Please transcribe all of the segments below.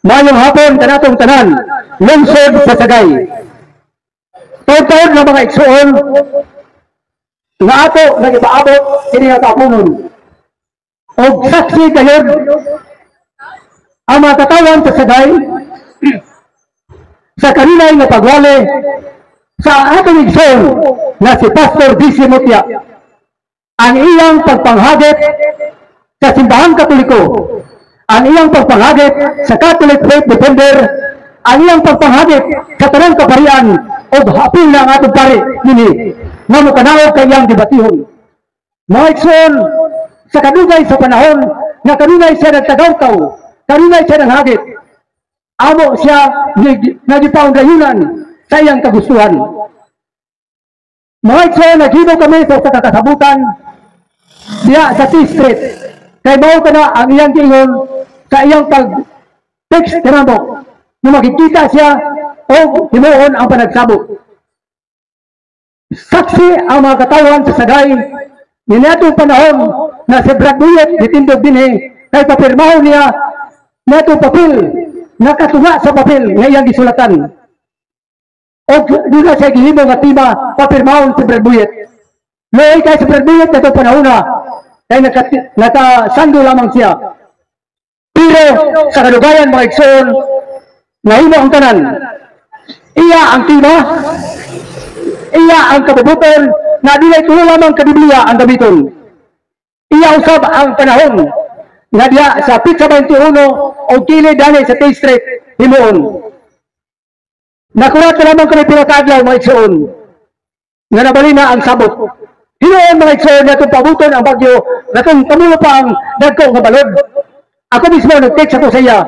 Mayong hapon kanatong tanan, lungsod sa Sagay. Taon-taon na mga igsuon nga ato nagipaabot kini nga kapunon. Og saksi kayod ang mga katawan sa Sagay sa kaninay nga pagwali sa atong igsoon na si Pastor D.C. Mutya. Ang iyang pagpanghagit sa simbahang Katoliko, ang iyang pagpanghagit sa Catholic Faith Defender, ang iyang pagpanghagit sa tanang kaparian o hapil na ang atong pari nini nga mukanaog kay iyang debatihon. Mga igsoon, sa kadugay sa panahon na kanunay siya nagtagaw-taw, kanunay siya nanghagit, amo siya nagipaunggayunan sa iyang kagustuhan. Mga igsoon, naghino kami sa kakasabutan diya sa T-Street. Kay mao ka na ang iyang giingon sa iyang pag-text kanamo na makikita siya o himuon ang panagsabot. Saksi ang mga katawan sa Sagay ninatong panahon na si Brad Buyet ditindog dinhi kay papirmaho niya natong papel nakatunga sa papel nga iyang gisulatan. O doon na siya gihimo nga tima papirmahon si Brad Buyet. Loy kay si Brad Buyet natong panahon na kay nakasando lamang siya. Pero sa kalugayan mga igsoon, nahimo ang tanan. Iya ang tima, iya ang kabubuton, na dilay tulo lamang ka Biblia ang gamiton. Iya usab ang panahon, nga diya sa Pizza 21 o kilid dali sa T-Street, himuon. Nakurat na lamang kami pinakadlaw mga igsoon, nga nabali na ang sabot. Hinuon mga igsoon na itong pabuton ang bagyo, na itong kamulo pa ang dagko nga balod. Ako mismo nag-text ako sa iya,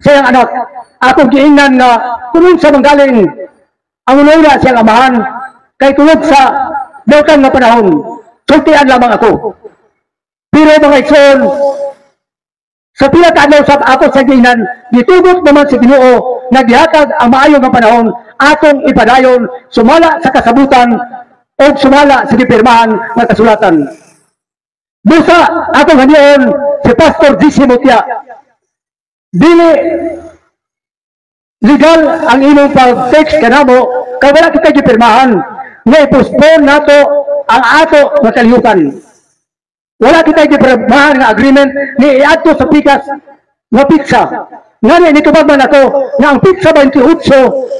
sa iyang anak. Akong giingnan nga tulog sa manggaling ang unula siyang amahan, kay tulog sa dakan nga panahon. Sultian lamang ako. Pero mga igsoon, sa pila kaadlaw sa ako sa giingnan, gitugot naman si Ginoo, naghihatag ang maayong nga panahon, atong ipadayon, sumala sa kasabutan, o sumala sa gipirmahan ng kasulatan. Busa atong hanion si Pastor D.C. Mutya. Dili legal ang imong pag-text kanamo kay wala kita gipirmahan nga i-postpone nato ang ato nga kalihukan. Wala kita gipirmahan nga agreement ni iadto sa pikas nga pizza. Ngani nitubag man ako nga ang pizza 28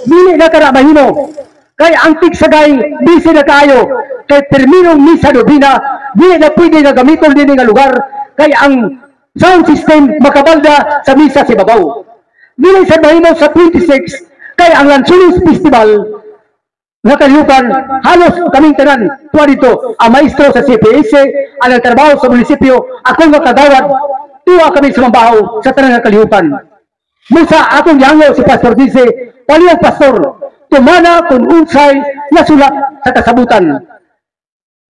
dili na kana mahimo. Kay ang Tigsagay, busy na kayo. Kay terminong misa dobina, di na pwede na gamiton din nga lugar. Kay ang sound system makabalda sa misa si Babaw. Dili sa mahimo sa 26, kay ang Lansunis Festival, nga kalihukan, halos kaming tanan, tuwa dito, ang maestro sa CPS, ang trabaho sa munisipyo, ako nga kagawad, tuwa kami sa mambaho sa tanan nga kalihukan. Musa akong yango si Pastor Dice, paliyang pastor, tumana kung unsay nasulat sa kasabutan.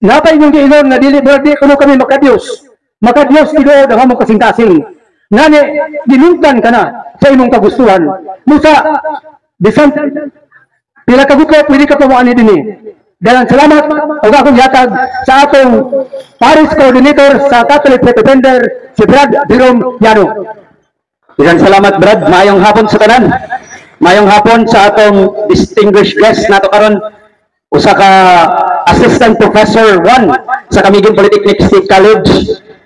Napay yung giingon nga dili berdi kuno kami makadiyos. Makadiyos Ginoo ang among kasing-kasing. Ngani ginungtan kana sa imong kagustuhan. Musa bisan pila ka gusto pwede ka pamuani dinhi. Dalang salamat ug akong yatag sa atong Parish Coordinator sa Catholic Faith Defender si Brad Jerome Yano. Dalang salamat Brad, maayong hapon sa tanan. Mayong hapon sa atong distinguished guest nato karon, usa ka Assistant Professor 1 sa Camiguin Polytechnic State College,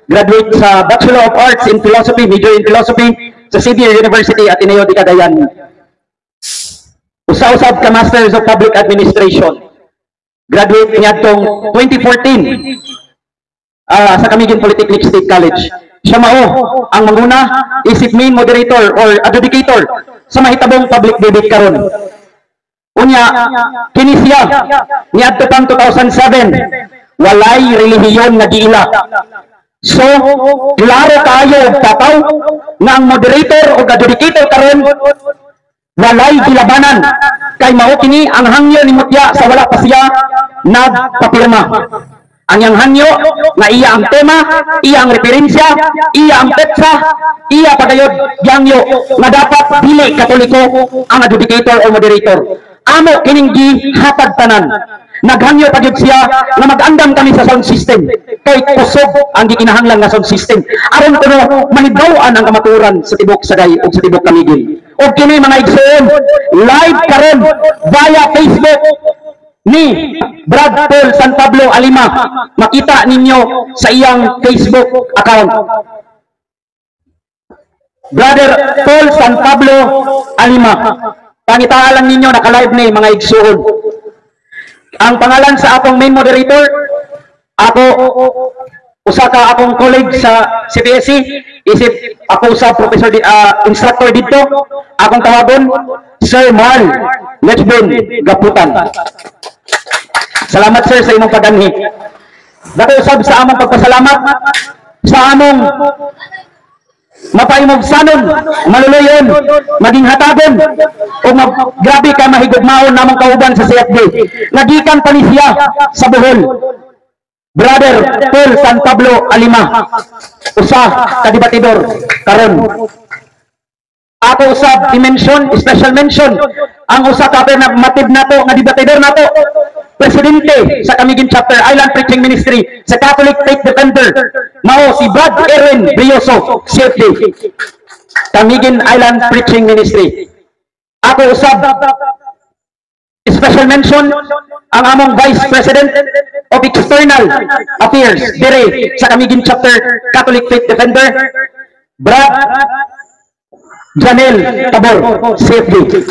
graduate sa Bachelor of Arts in Philosophy, major in Philosophy sa Xavier University Ateneo de Cagayan. Usa-usab ka Masters of Public Administration, graduate niadtong 2014 sa Camiguin Polytechnic State College. Siya mao ang manguna isip main moderator or adjudicator sa mahitabong public debate karon. Unya kini siya niadto pang 2007 walay relihiyon nga giila. So klaro kayo tataw nga ang moderator o adjudicator karon walay gilabanan kay mao kini ang hangyo ni Mutya sa wala pa siya nagpapirma. Ang yang hanyo nga iya ang tema, iya ang referensya, iya ang petsa, iya pagayod yangyo nga dapat dili Katoliko ang adjudicator o moderator. Amo kining gihatag tanan. naghangyo pa gyud siya nga mag-andam kami sa sound system kay kusog ang gikinahanglan nga sound system aron kuno mahibaw-an ang kamaturan sa tibok Sagay ug sa tibok Camiguin. O kini mga igsoon, live karon via Facebook ni Brad Paul San Pablo Alima. Makita ninyo sa iyang Facebook account. Brother Paul San Pablo Alima. Pangitaan lang ninyo, naka-live ni mga igsoon. Ang pangalan sa akong main moderator, ako, usa ka akong colleague sa CPSC, isip ako sa professor, instructor dito, akong tawagon, Sir Marl Lechbon Gaputan. Salamat sir sa imong pagdanhi. Dako usab sa among pagpasalamat sa among mapaimog sanon, maluluyon, maging hatagon, o grabe ka mahigugmaon namong kauban sa CFD. Nagikan pa ni siya sa Bohol. Brother Paul San Pablo Alima, usa ka debatidor karon. Ako usab i-mention, special mention, ang usa ka matib nato nga debatidor nato, presidente sa Camiguin Chapter Island Preaching Ministry sa Catholic Faith Defender, mao si Brad Erwin Brioso, CFD, Camiguin Island Preaching Ministry. Ako usab special mention ang among Vice President of External Affairs dire sa Camiguin Chapter Catholic Faith Defender, Brad Janel Tabor, CFD.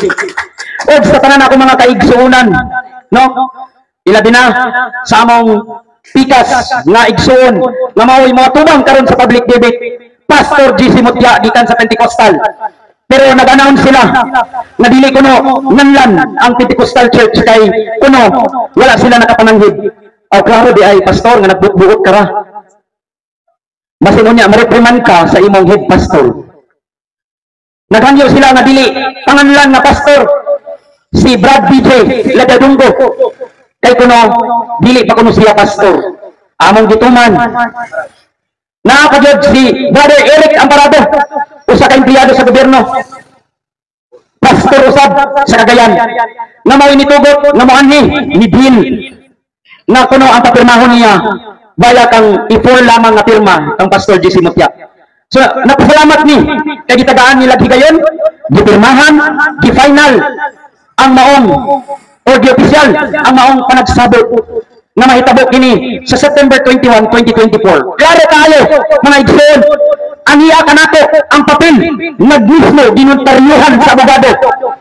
O sa tanan ako mga kaigsuunan, no? Ilabi na sa among pikas nga igsuon nga mao'y mga tubang karon sa public debate, Pastor GC Mutya gikan sa Pentecostal. Pero nag-announce sila na dili kuno nganlan ang Pentecostal Church kay kuno wala sila nakapananghid. O klaro di ay pastor nga nagbuot ka ra. Basin unya ma-reprimand ka sa imong head pastor. Naghangyo sila nga dili panganlan nga pastor si Brad BJ Ladadunggo. Kay kuno dili pa kuno siya pastor. Among gituman. Nakakagyod si Brother Eric Amparado, usa ka empleyado sa gobyerno, pastor usab sa Cagayan, na mao initugot nga moanhi ni Dean na kuno ang papirmahon niya baya kang i-4 lamang nga pirma kang Pastor GC Mutya. So napasalamat ni kay gitagaan nila higayon, gipirmahan, gi-final ang maong o di-official ang maong panagsabot na mahitabo kini sa September 21, 2024. Klaro kayo, mga igsoon, ang iya kanako ang papel nagmismo ginuntaryuhan sa abogado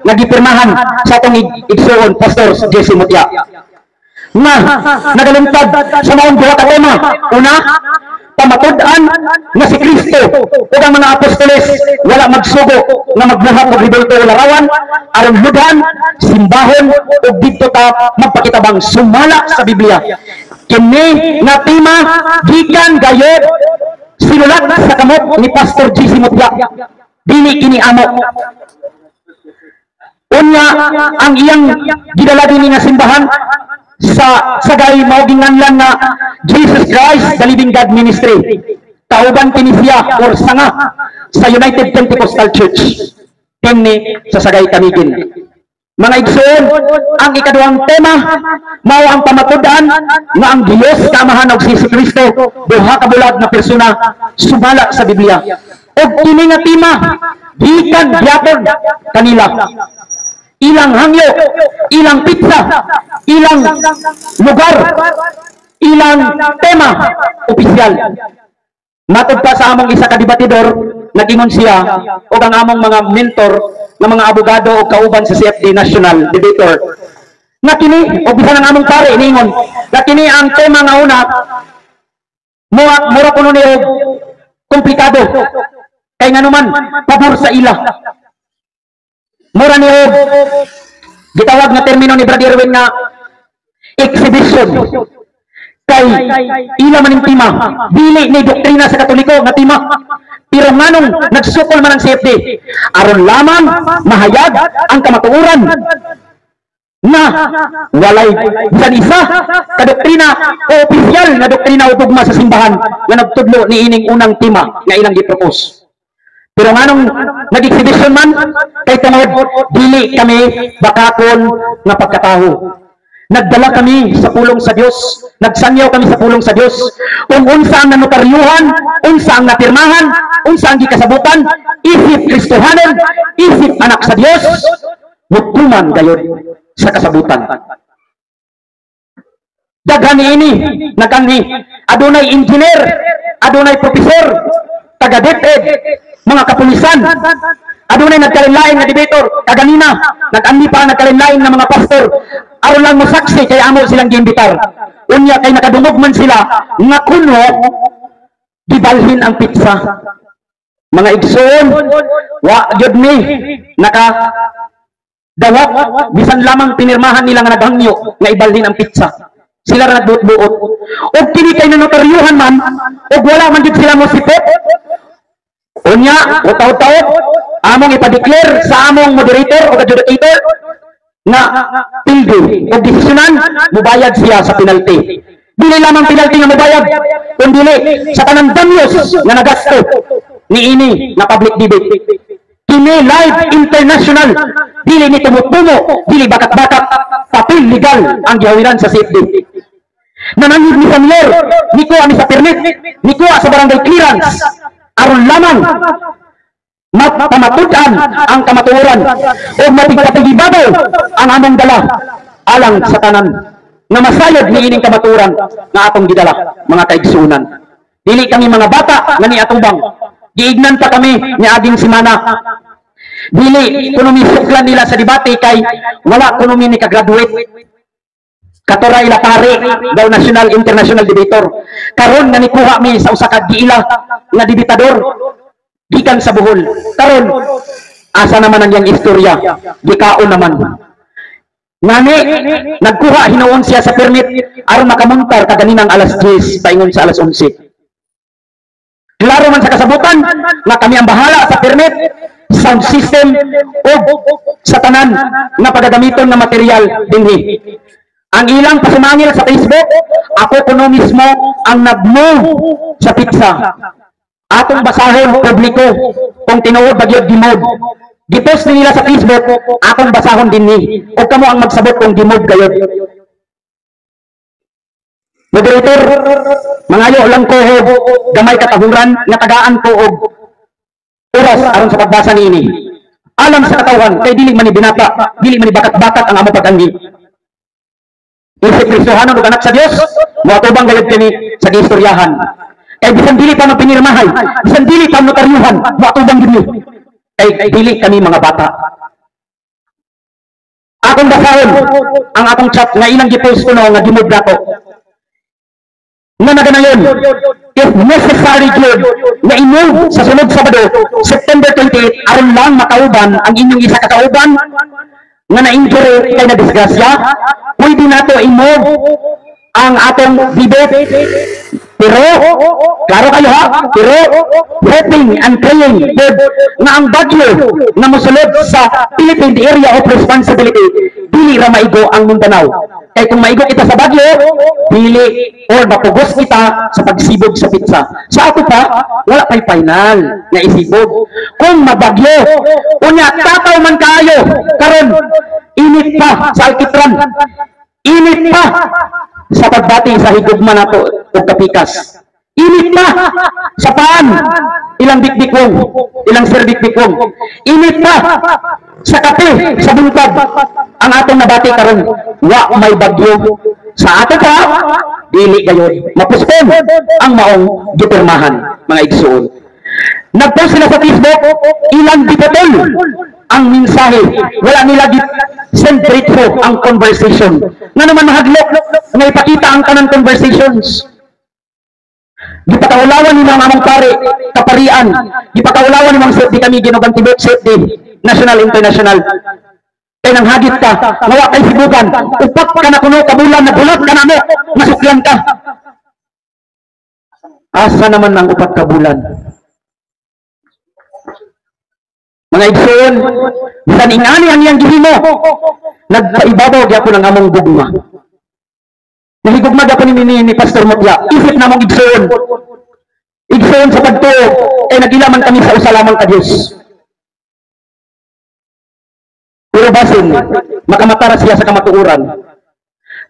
nagipirmahan sa atong igsoon Pastor GC Mutya. Na nagaluntad sa maong duha ka tema. Una, pamatud-an nga si Kristo o ang mga apostoles wala magsugo nga magbuhat og rebulto o larawan aron ludhan, simbahon o didto ta magpakitabang sumala sa Biblia. Kini nga tema gikan gayud sinulat sa kamot ni Pastor GC Mutya. Dili kini amo. Unya ang iyang gidala dinhi nga simbahan sa Sagay mao ginganlan nga Jesus Christ the Living God Ministry. Kauban kini siya or sanga sa United Pentecostal Church kini sa Sagay Camiguin. Mga igsoon, ang ikaduhang tema mao ang pamatud-an nga ang Dios kaamahan og si Kristo duha ka bulag na persona sumala sa Biblia. Og kini nga tema gikan gyapon kanila. Ilang hangyo, ilang pizza, ilang lugar, ilang tema opisyal. Matod pa sa among isa ka debatidor, nagingon siya o ang among mga mentor ng mga abogado o kauban sa CFD National Debater. Na kini, o bisa ng among pare, ningon, na kini ang tema nga una, mura kuno niyo komplikado. Kay nga naman, pabor sa ila. Mura niyo gitawag na termino ni Brother Erwin nga exhibition. Kay ila man ning tema, dili ni doktrina sa Katoliko nga tema. Pero nganong nagsukol man ang CFD aron lamang mahayag ang kamatuoran na walay bisan isa ka doktrina o opisyal na doktrina o dogma sa simbahan nga nagtudlo ni ining unang tema nga ilang gipropose. Pero nganong nag-exhibition man kay tungod dili kami bakakon nga pagkataho. Nagdala kami sa pulong sa Dios, nagsanyaw kami sa pulong sa Dios. Kung unsa ang nanotaryuhan, unsa ang napirmahan, unsa ang gikasabutan, isip Kristohanon, isip anak sa Dios, mutuman gayon sa kasabutan. Daghani ini, nagani, adunay engineer, adunay professor, taga-DepEd, mga kapulisan, adunay nagkalinlain na debator, kaganina, nag-ani pa nagkalinlain na mga pastor, aron lang mo saksi, kaya amo silang giimbitar. Unya kay nakadungog man sila, nga kuno, gibalhin ang pizza. Mga igsoon, wa gyud mi, dawat, bisan lamang pinirmahan nila nga naghangyo, nga ibalhin ang pizza. Sila ra nagbuot-buot. O kini kay nanotaryuhan man, o wala man gid sila mo sipot. Unya, utaw-taw, among ipa-declare sa among moderator o adjudicator na pildi o desisyonan, mubayad siya sa penalty. Dili lamang penalty nga mubayad, kundi sa tanang danyos nga nagasto ni ini na public debate. Kini live international, dili ni tumutumo, dili bakat-bakat, papel legal ang gihawiran sa CFD. Nanangid ni Samuel, ni kuha ni sa permit, ni kuha sa barangay clearance, aron lamang pamatudan ang kamatuoran o matigpatigibado ang among dala alang sa tanan na masayod ni ining kamatuoran nga atong gidala, mga kaigsunan. Dili kami mga bata nga ni atubang, giignan pa kami ni ading simana. Dili kuno misuklan nila sa debate kay wala kuno mi ni ka-graduate. Katuray la pare daw national international debater. Karon nga nikuha mi sa usa ka giila nga debitador gikan sa Bohol. Karon asa naman ang iyang istorya? Gikaon naman. Ngani nagkuha hinuon siya sa permit aron makamontar kaganinang alas 10 paingon sa alas 11. Klaro man sa kasabutan nga kami ang bahala sa permit, sound system o sa tanan nga pagagamiton ng material dinhi. Ang ilang pasumangil sa Facebook, ako kuno mismo ang nag-move sa pizza. Atong basahon publiko kung tinuod bagyod gimod. Gipost nila sa Facebook, atong basahon dinhi. O kamo ang magsabot kung gimod gayod. Moderator, mangayo lang ko gamay katahuran nga tagaan ko og oras aron sa pagbasa niini. Alam sa katawhan kay dili man ni binata, dili man ni bakat-bakat ang amo pag-anggi. Isip Kristohanon ug anak sa Dios, moatubang gayud kini sa gistoryahan. Kay bisan dili pa pinirmahay, bisan dili pa notaryuhan, moatubang gid kay dili kami mga bata. Akong basahon ang akong chat nga ilang gipost ko nga gimod nato. Nga naganayon, if necessary good, na i-move sa sunod Sabado, September 28, aron lang makauban ang inyong isa kakauban nga na-injury kay na-disgrasya, pwede nato i-move ang atong debate. Pero, klaro kayo ha, pero hoping and praying na ang bagyo na musulod sa Philippine Area of Responsibility, dili ra maigo ang Mindanao. Kaya kung maigo kita sa bagyo, dili or mapugos kita sa pagsibog sa pizza. Sa ako pa, wala pa'y final na isibog. Kung mabagyo, unya tataw man kayo, karon init pa sa Alkitran, init pa sa pagbati sa higugma nato o kapikas, init pa sa paan, ilang bikbikwong, ilang sirbikbikwong, init pa sa kape, sa buntag, ang atong nabati karon, wa may bagyo sa ato pa, dili gayon mapuspon ang maong gipirmahan, mga igsuon. Nagpost sila sa Facebook, ilang dipotol ang mensahe, wala nila send breakthrough ang conversation. Nga naman mahaglok, nga ipakita ang kanang conversations. Gipakaulawan ni mga among pare, kaparian, gipakaulawan ni mga safety kami, ginugang tibok safety, national, international. Kaya nang hagit ka, ngawa kay sibukan, upak ka na kuno, kabulan, nagulat ka na mo, masuklan ka. Asa naman ang upat kabulan? Mga igsoon, bisan ingani ang iyang gihimo, nagpaibabaw di ako ng among gugma. Nahigugma di ako ni Pastor Mutya, isip na mong igsoon. Igsoon sa pagtuo, ay nagilaman kami sa usalamang ka Diyos. Pero basin, makamatara siya sa kamatuuran.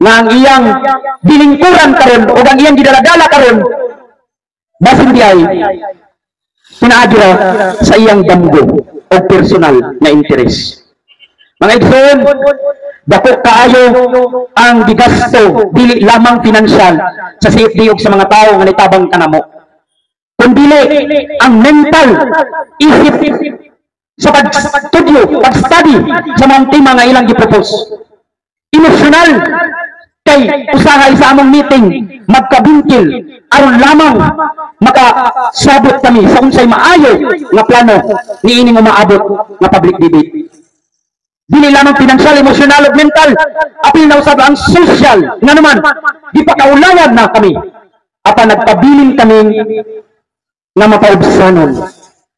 nga ang iyang bilingkuran karon o ang iyang gidaladala karon basin di ay pinaagira sa iyang damgo o personal na interes. Mga igsoon, dako kaayo ang gigasto dili lamang pinansyal sa safety ug sa mga tawo nga nitabang kanamo, kundi ang mental isip sa pag-studio, pag-study sa mga tema nga ilang gipropose. Emosyonal kay usahay sa among meeting magkabingkil aron lamang makasabot kami sa unsay maayo nga plano niini mo maabot nga public debate. Dili lamang pinansyal, emosyonal ug mental, apil na usab ang social nga naman gipakaulawan na kami apan nagpabilin kami nga mapaubsanon,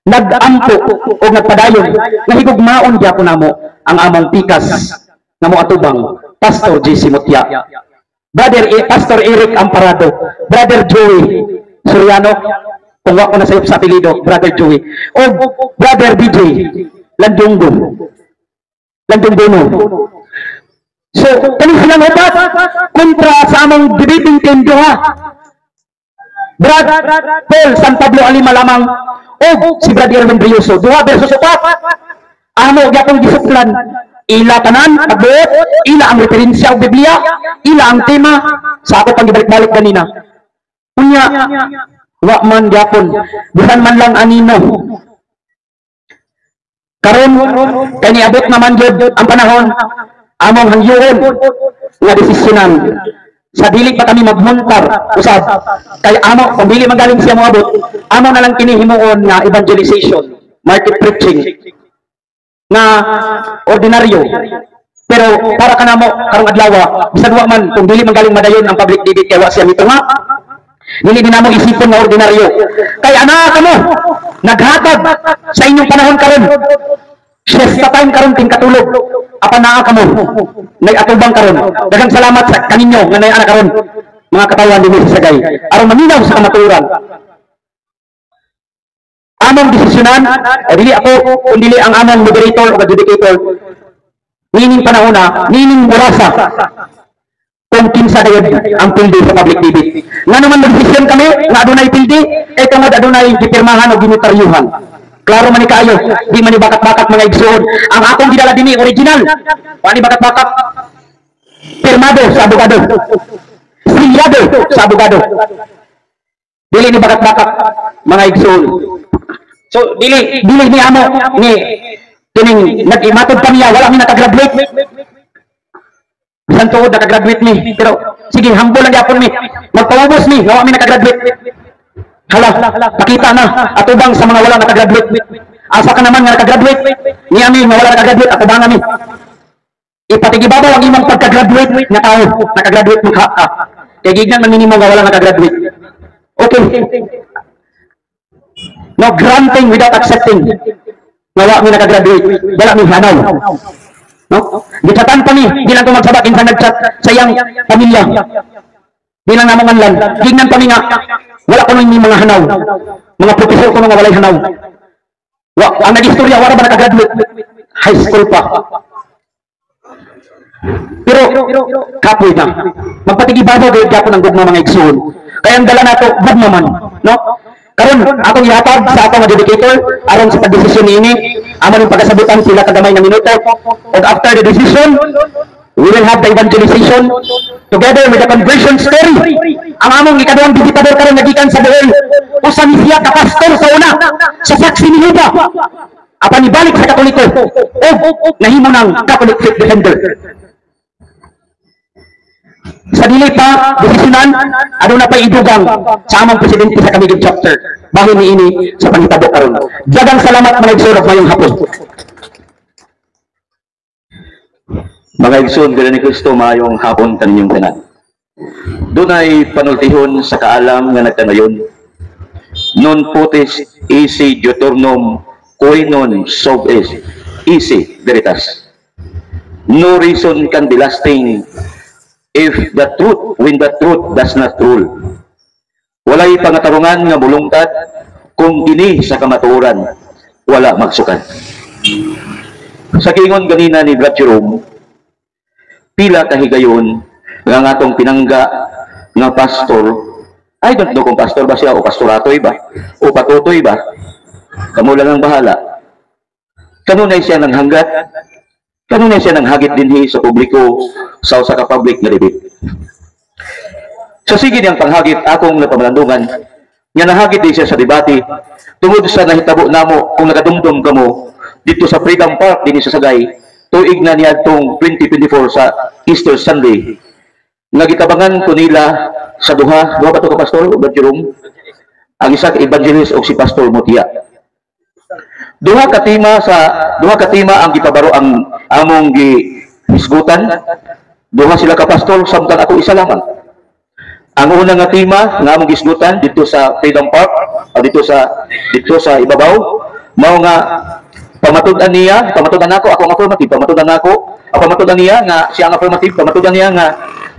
nagampo o nagpadayon nga higugmaon gyapon namo ang among pikas nga moatubang Pastor J.C. Mutya, Pastor Eric Amparado, Brother Joey Soriano, kung wako na sayop sa apelido, Brother Joey, o Brother BJ Landunggo. So, kani silang upat kontra sa among debating team duha. Brad Paul San Pablo Alima lamang o si Brad Erwin Brioso, duha versus upat. Amo gyapon gisuklan ila tanan pagbuot, ila ang referensya og Biblia, ila ang tema sa ako pang gibalik-balik kanina. Unya wa man gyapon bisan man lang anino. Karon kani abot naman gyud ang panahon among hangyoon nga desisyonan sa dili pa kami magmuntar usab kay amo kung dili magaling siya moabot amo na lang kini himuon nga evangelization, market preaching na ordinaryo, pero para kanamo karong adlaw bisan wa man kung dili magaling madayon ang public debate kay wa siya mitunga, dili din namo isipon nga ordinaryo kay ana kamo naghatag sa inyong panahon karon. Siesta time karon ting katulog apan naa kamo nag-atubang karon. Daghang salamat sa kaninyo nga nay ana karon mga katawan dinhi sa Sagay aron maminaw sa kamatuoran. Among desisyonan dili ako kundi ang among moderator o adjudicator nining panahona nining murasa kung kinsa dayod ang pildi sa public debate. Nga naman nagdesisyon kami nga adunay pildi kay tungod adunay gipirmahan o ginotaryuhan. Klaro man ni kayo, di man ni bakat-bakat mga igsoon. Ang akong gidala dinhi original. Wani bakat-bakat. Pirmado sa abogado. Silyado sa abogado. Dili ni bakat-bakat mga igsoon. So dili ni amo ni kining nag-imatod pa niya wala mi nakagraduate. Bisan tuod nakagraduate mi, pero sige humble lang gyapon mi. Magpaubos mi, wala mi nakagraduate. Hala, pakita na atubang sa mga wala nakagraduate. Asa ka naman nga nakagraduate? Ni amin nga wala nakagraduate, atubang kami. Ipatigibabaw ang imong pagka-graduate nga tao, nakagraduate mo ka. Kaya gignan man minimo nga wala nakagraduate. Okay. No granting without accepting. Nga wala mi nakagraduate, wala mi hanaw. No? Gichatan pa mi, di lang ko magsabak insan nagchat sa iyang pamilya. Di lang namang anlan. Gignan pa mi nga wala ko nang mga hanaw. Mga profesor ko nga walay hanaw. Ang nag-istorya, wala ba nakagraduate? High school pa. Pero, kapoy na. Magpatigibabaw gayud gyapon ang gugma mga igsoon. Kaya ang dala nato, gugma man. No? Karon akong ihatag sa akong adjudicator aron sa pagdesisyon niini, amo ning pagasabutan sila kagamay na minuto. And after the decision, we will have the evangelization together with the conversion story. Ang among ikaduhang bisitador karon nagikan sa Bohol, usa ni siya ka pastor sa una sa saksi ni Juda. Apan ibalik sa Katoliko o nahimo ng Catholic Faith Defender. Sa dili pa desisyonan aduna pa idugang sa among presidente sa Kamigig chapter bahin niini sa panghitabo karon. Daghang salamat mga igsoon mayong hapon. Mga igsoon gani ni Kristo mayong hapon kaninyong tanan. Dunay panultihon sa kaalam nga nagkanayon. Non potes isi diuturnum koinon sub es isi veritas. No reason can be lasting if the truth, when the truth does not rule. Walay pangatarungan nga bulungtad kung ini sa kamatuoran wala magsukan. Sa gingon ganina ni Brad Jerome, pila kahigayon nga atong pinangga nga pastor, I don't know kung pastor ba siya o pastoratoy ba o patutoy ba, kamo lang ang bahala. Kanunay siya ng hanggat, kanunay siya ng hagit dinhi sa publiko sa usa ka public nga debate. So sige niyang panghagit akong napamalandungan, nga nahagit din siya sa debate tungod sa nahitabo namo kung nagadumdum kamo dito sa Freedom Park din sa Sagay, tuig na niya itong 2024 sa Easter Sunday. Nagitabangan ko nila sa duha ba ito ka pastor, Brad Jerome? Ang isa ka evangelist o si Pastor Mutia. Duha ka tema ang gipabaro ang among gihisgutan. Duha sila ka pastor, samtang ako isa lamang. Ang una nga tema nga among gisgutan dito sa Freedom Park o dito sa ibabaw mao nga pamatudan niya, pamatudan nako ako ang affirmative, pamatudan nako, pamatudan niya nga siya ang affirmative, pamatudan niya nga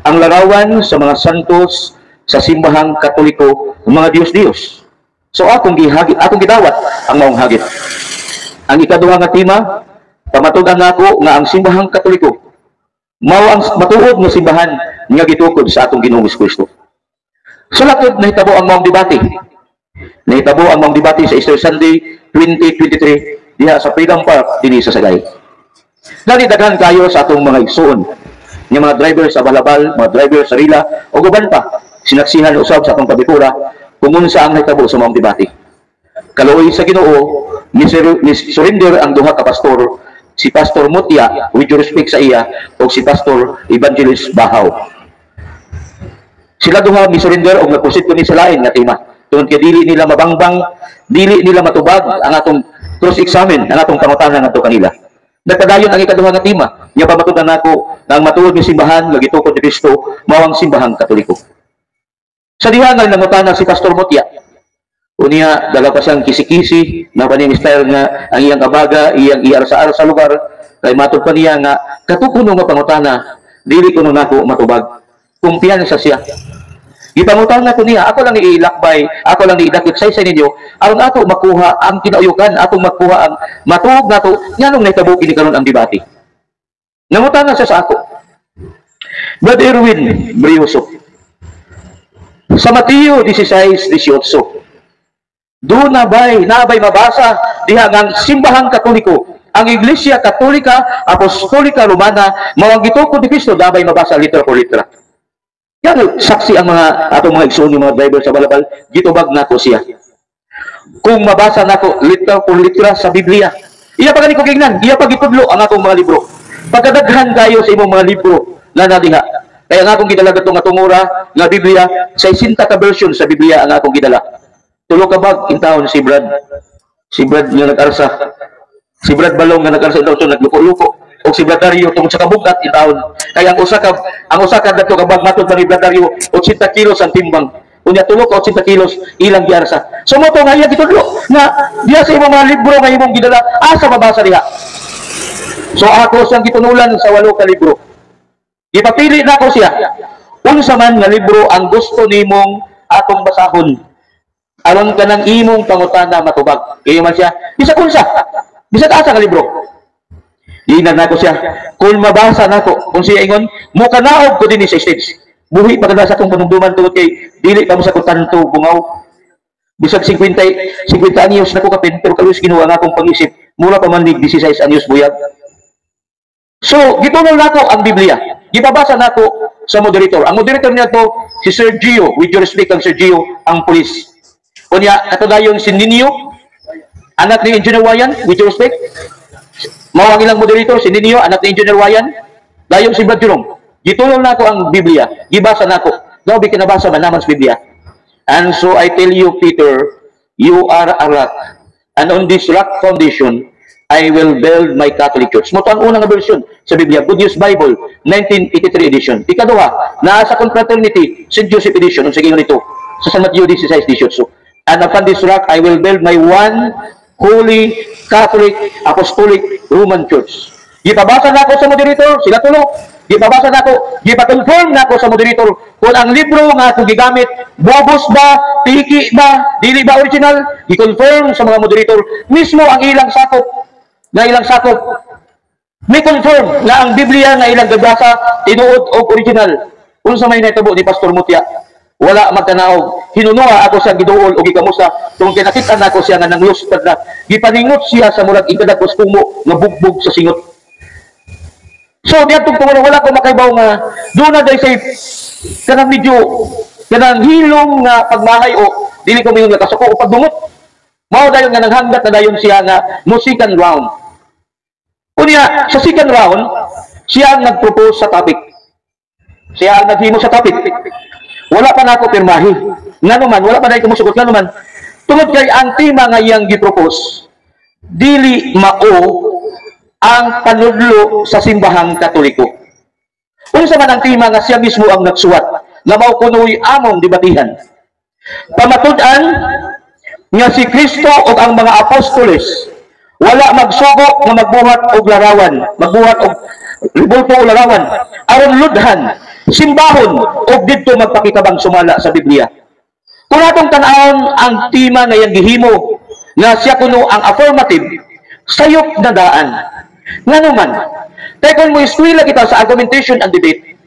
ang larawan sa mga santos sa simbahang Katoliko, mga Diyos-Diyos. So akong gidawat ang maong hagit. Ang ikaduha nga tema, pamatudan nako nga ang simbahang Katoliko mao ang matuod nga simbahan nga gitukod sa atong Ginoong Kristo. Sulakod nahitabo ang maong debate. Nahitabo ang maong debate sa Easter Sunday 2023 diha sa Freedom Park dinhi sa Sagay. Daghan kayo sa atong mga igsoon, nga mga driver sa Balabal, mga driver sa Rila o guban pa sinaksihan usab sa atong kabikura kung unsa ang nahitabo sa maong debate. Kaluoy sa Ginoo, ni surrender ang duha ka pastor, si Pastor Mutia with due respect sa iya o si Pastor Evangelist Bahaw. Sila duha ni surrender og nagproceed kini sa lain nga tema. Tungod kay dili nila mabangbang, dili nila matubag ang atong cross-examine, ang atong pangutanan ngadto kanila. Nagpadayon ang ikaduha nga tema, nga pamatudan nako nga ang matuod ni simbahan nga gitukod ni Kristo mao ang simbahang Katoliko. Sa diha nga nangutana si Pastor Mutia, unya dala pa siyang kisi-kisi na paning style nga ang iyang kabaga, iyang iarsa-ar sa lugar kay matud pa niya nga katukuno nga pangutana dili kuno nako matubag. Kumpiyansa siya. Gipangutana ko niya, ako lang iilakbay, ako lang iidakit sa ninyo, aron ato makuha ang kinauyukan, atong makuha ang matuog nato, nganong nahitabo kini karon ang debate. Nangutana siya sa ako. Brad Erwin Brioso, sa Mateo 16:18, doon nabay mabasa diha ang simbahang Katoliko, ang Iglesia Katolika Apostolika Romana, mao ang gitukod ni Kristo, nabay mabasa litra por litra. Yan, saksi ang mga atong mga igsoon, mga driver sa Balabal, gitubag nako siya. Kung mabasa nako litra por litra sa Biblia, iya pa ganito kignan, iya pa gitudlo ang atong mga libro. Pagkadaghan kayo sa imong mga libro na nadiha. Kaya nga akong gidala itong atungura nga Biblia, sa 60 ka version sa Biblia ang akong gidala. Tulo ka bag, intahon si Brad nga nag-arsa. Si Brad Balong nga nag-arsa, intahon nagluko-luko. O si Brad Dario tungkol sa kabugat, intahon. Kaya ang usa ka dato ka bag matod pa ni Brad Dario, 80 kilos ang timbang. Unya tulo ka 80 kilos ilang giarsa. So mo to nga iya gitudlo na diya sa imong mga libro nga imong gidala asa mabasa diha. So ako siyang gitunulan sa 8 ka libro. Ipapili na ko siya. Unsa man nga libro ang gusto nimong atong basahon. Aron ka ng imong pangutana matubag. Kaya man siya, bisag unsa. Bisag asa ka libro. Inan nako siya. Kung mabasa nako, kung siya ingon, mo kanaog ko din sa stage. Buhi pa kada sa akong panumduman tungod kay dili pa mo sa ko tanto bungaw. Bisag 50 anyos nako kapin, pero kalus ginuwa nga akong pag-isip. Mura pa man lig 16 anyos buyag. So, gitunol nako ang Biblia. Gipabasa nako sa moderator. Ang moderator niya to si Sir Gio, with due respect ang Sir Gio, ang pulis. Kunya katudayon si Ninyo, anak ni Engineer Wayan, with due respect. Mao ang ilang moderator, si Ninyo, anak ni Engineer Wayan, dayon si Brad Jerome. Gitulong nako ang Biblia, gibasa nako. Daw bi kinabasa man naman sa Biblia. And so I tell you, Peter, you are a rock, and on this rock foundation I will build my Catholic Church. Mo to ang unang version sa Biblia, Good News Bible, 1983 edition. Ikaduha, naa sa Confraternity, St. Joseph edition, ang sige nito, sa San Mateo 16:18. So, and upon this rock I will build my one Holy Catholic Apostolic Roman Church. Gipabasa nako sa moderator, sila tulo. Gipabasa nako, gipa-confirm nako sa moderator kung ang libro nga akong gigamit bobos ba, piki ba, dili ba original. Gi-confirm sa mga moderator mismo ang ilang sakop. May confirm na ang Biblia nga ilang gabasa tinuod og original. Unsa may nahitabo ni Pastor Mutya, wala magtanaog. Hinunuha ako sa giduol o gikamusta tungod kay nakita nako siya nga nanglustad na gipaningot siya sa murag ikadagos kumo nga bugbog sa singot. So diadtong tungod wala ko makaibaw nga do na day say kanang medyo kanang hilong nga pagmahay o dili ko mingon nga kasuko o pagdumot. Mao dayon nga naghanggat na dayon siya nga mo second round. Unya sa second round siya ang nagpropose sa topic. Siya ang naghimo sa topic. Wala pa na ako pirmahi. Nga naman, wala pa na ako musugot. Nga naman, tungod kay ang tema nga iyang gipropose, dili mao ang panudlo sa simbahang Katoliko. Unsa man ang tema nga siya mismo ang nagsuwat, nga mao kunoy among dibatihan. Pamatud-an nga si Kristo o ang mga apostoles, wala magsugo nga magbuhat og larawan, magbuhat og ribulto o larawan, aron ludhan, simbahon o didto magpakikabang sumala sa Biblia. Kung atong tan-awon ang tema nga iyang gihimo nga siya kuno ang affirmative, sayop na daan. Nga naman, kaya kung mo iskwila kita sa argumentation and debate,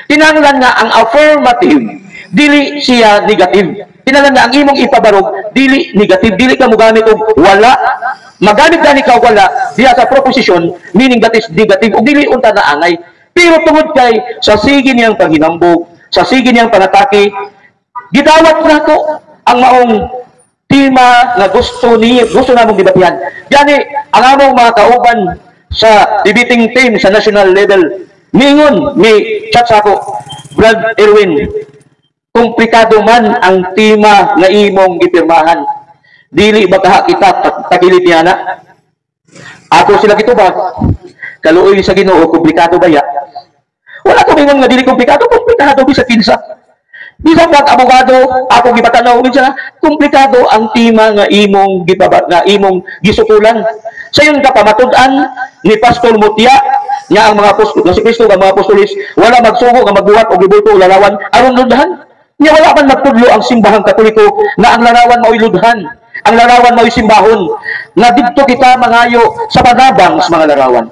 kinahanglan nga ang affirmative, dili siya negative. Kinahanglan nga ang imong ipabarog, dili negative, dili ka mogamit og wala. Magamit gani ka og wala diha sa proposition, meaning that is negative, o dili unta na angay. Pero tungod kay sa sige niyang paghinambog, sa sige niyang panatake, gidawat na ko ang maong tema nga gusto namong dibatihan. Gani, ang among mga kauban sa debating team sa national level, mingon, may chat sa ako, Brad Erwin, komplikado man ang tema nga imong gipirmahan. Dili baka kita tagilid niya na. Ako sila gitubag. Kaluoy sa Ginoo, komplikado ba ya? Wala ko mingon nga dili komplikado bisag kinsa. Bisag pag abogado, ako gipatanaw minsan, komplikado ang tema nga imong gisukulan. Sayon ka pamatud-an ni Pastor Mutya nga ang mga apostol, si Kristo nga mga apostolis, wala magsugo nga magbuhat og gibulto o larawan aron ludhan. Nya wala man nagtudlo ang simbahang Katoliko na ang larawan mao'y ludhan, ang larawan mao'y simbahon, na didto kita mangayo sa panabang sa mga larawan.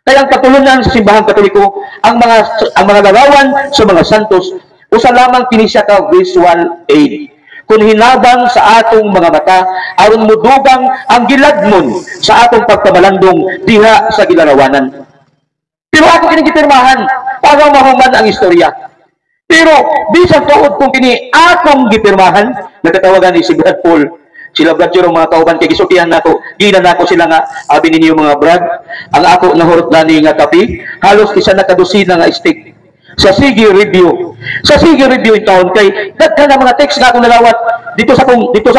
Kaya ang patulunan sa simbahang Katoliko, ang mga larawan sa mga santos, usa lamang kini siya ka visual aid. Kung hinabang sa atong mga mata, aron mudugang ang giladmon sa atong pagkabalandong diha sa gilarawanan. Pero ako kini gipirmahan para mahuman ang istorya. Pero bisan tuod kung kini akong gipirmahan, nagkatawagan ni si Brad Paul, sila Brad Jerome, mga kauban kay gisutihan nako, ginan nako sila nga abi ninyo mga Brad, ang ako nahurot nani nga kapi, halos isa na kadusina nga stick sa sige review. Sa sige review in taon kay daghan na mga text nga akong nalawat dito sa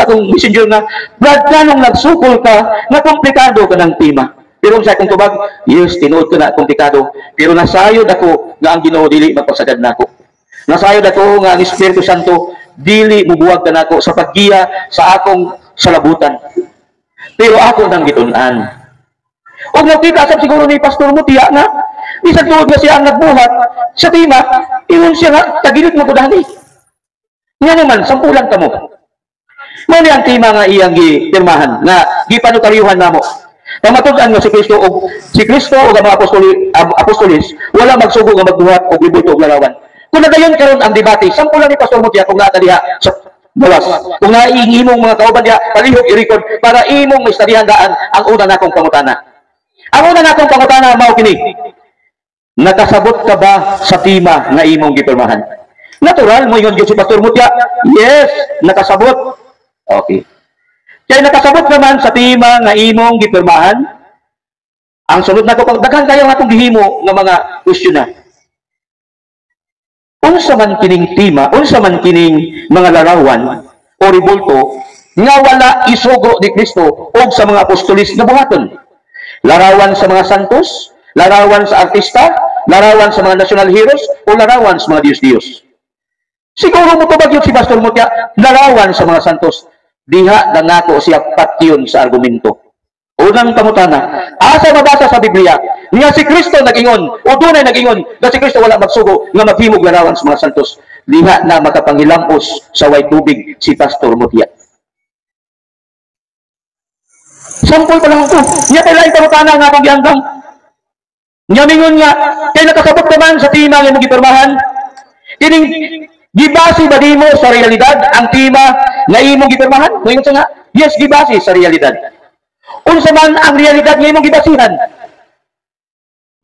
akong messenger nga Brad, kanong nagsukol ka nga komplikado ka ng tema. Pero sa akong tubag, yes, tinuod ko na komplikado, pero nasayod ako nga ang Ginoo dili magpasagad nako. Nasayod ako nga ang Espiritu Santo dili mubuwag ka nako sa paggiya sa akong salabutan. Pero ako nang gitun-an. Og nakita sa siguro ni Pastor Mutya na bisan tuod nga siya ang nagbuhat sa tema, ingon siya nga tagilit mo kudani. Nga naman, sampulan ka mo. Mali ang tema nga iyang gipirmahan, nga gipanutaryuhan namo. Pamatud-an nga si Kristo o ang mga apostolis, wala magsugo nga magbuhat o gibulto og larawan. Kung nadayon karon ang debate, sampulan ni Pastor Mutya kung naa diha sa bawas. Kung naiingimong mga kauban diha, palihog i-record para imong maistadihan daan ang una nakong pangutana. Ang una nakong pangutana mao kini. Nakasabot ka ba sa tema nga imong gipirmahan? Natural mo ingon gyud si Pastor Mutya. Yes, nakasabot. Okay. Kaya nakasabot naman sa tema nga imong gipirmahan. Ang sunod nako daghan kayo nga atong gihimo nga mga question na. Unsa man kining tema, unsa man kining mga larawan o ribulto nga wala isugo ni Kristo o sa mga apostolis na buhaton. Larawan sa mga santos, larawan sa artista, larawan sa mga national heroes, o larawan sa mga Diyos-Diyos. Siguro mo tubag yun si Pastor Mutya, larawan sa mga santos. Diha na nako siya patyon sa argumento. Unang pangutana, asa mabasa sa Biblia nga si Kristo nag-ingon o dunay nag-ingon nga si Kristo wala magsugo nga maghimog larawan sa mga santos. Diha na makapanghilamos sa way tubig si Pastor Mutya. Sampol pa lang ito. Nga kailangan pangutana nga akong giandang. Nga mingon nga, kaya nakasabot naman sa tema nga mong gipirmahan. Kining gibase ba nimo sa realidad ang tema nga imong gipirmahan? Moingon nga, yes, gibase sa realidad. Unsa man ang realidad nga imong gibasihan?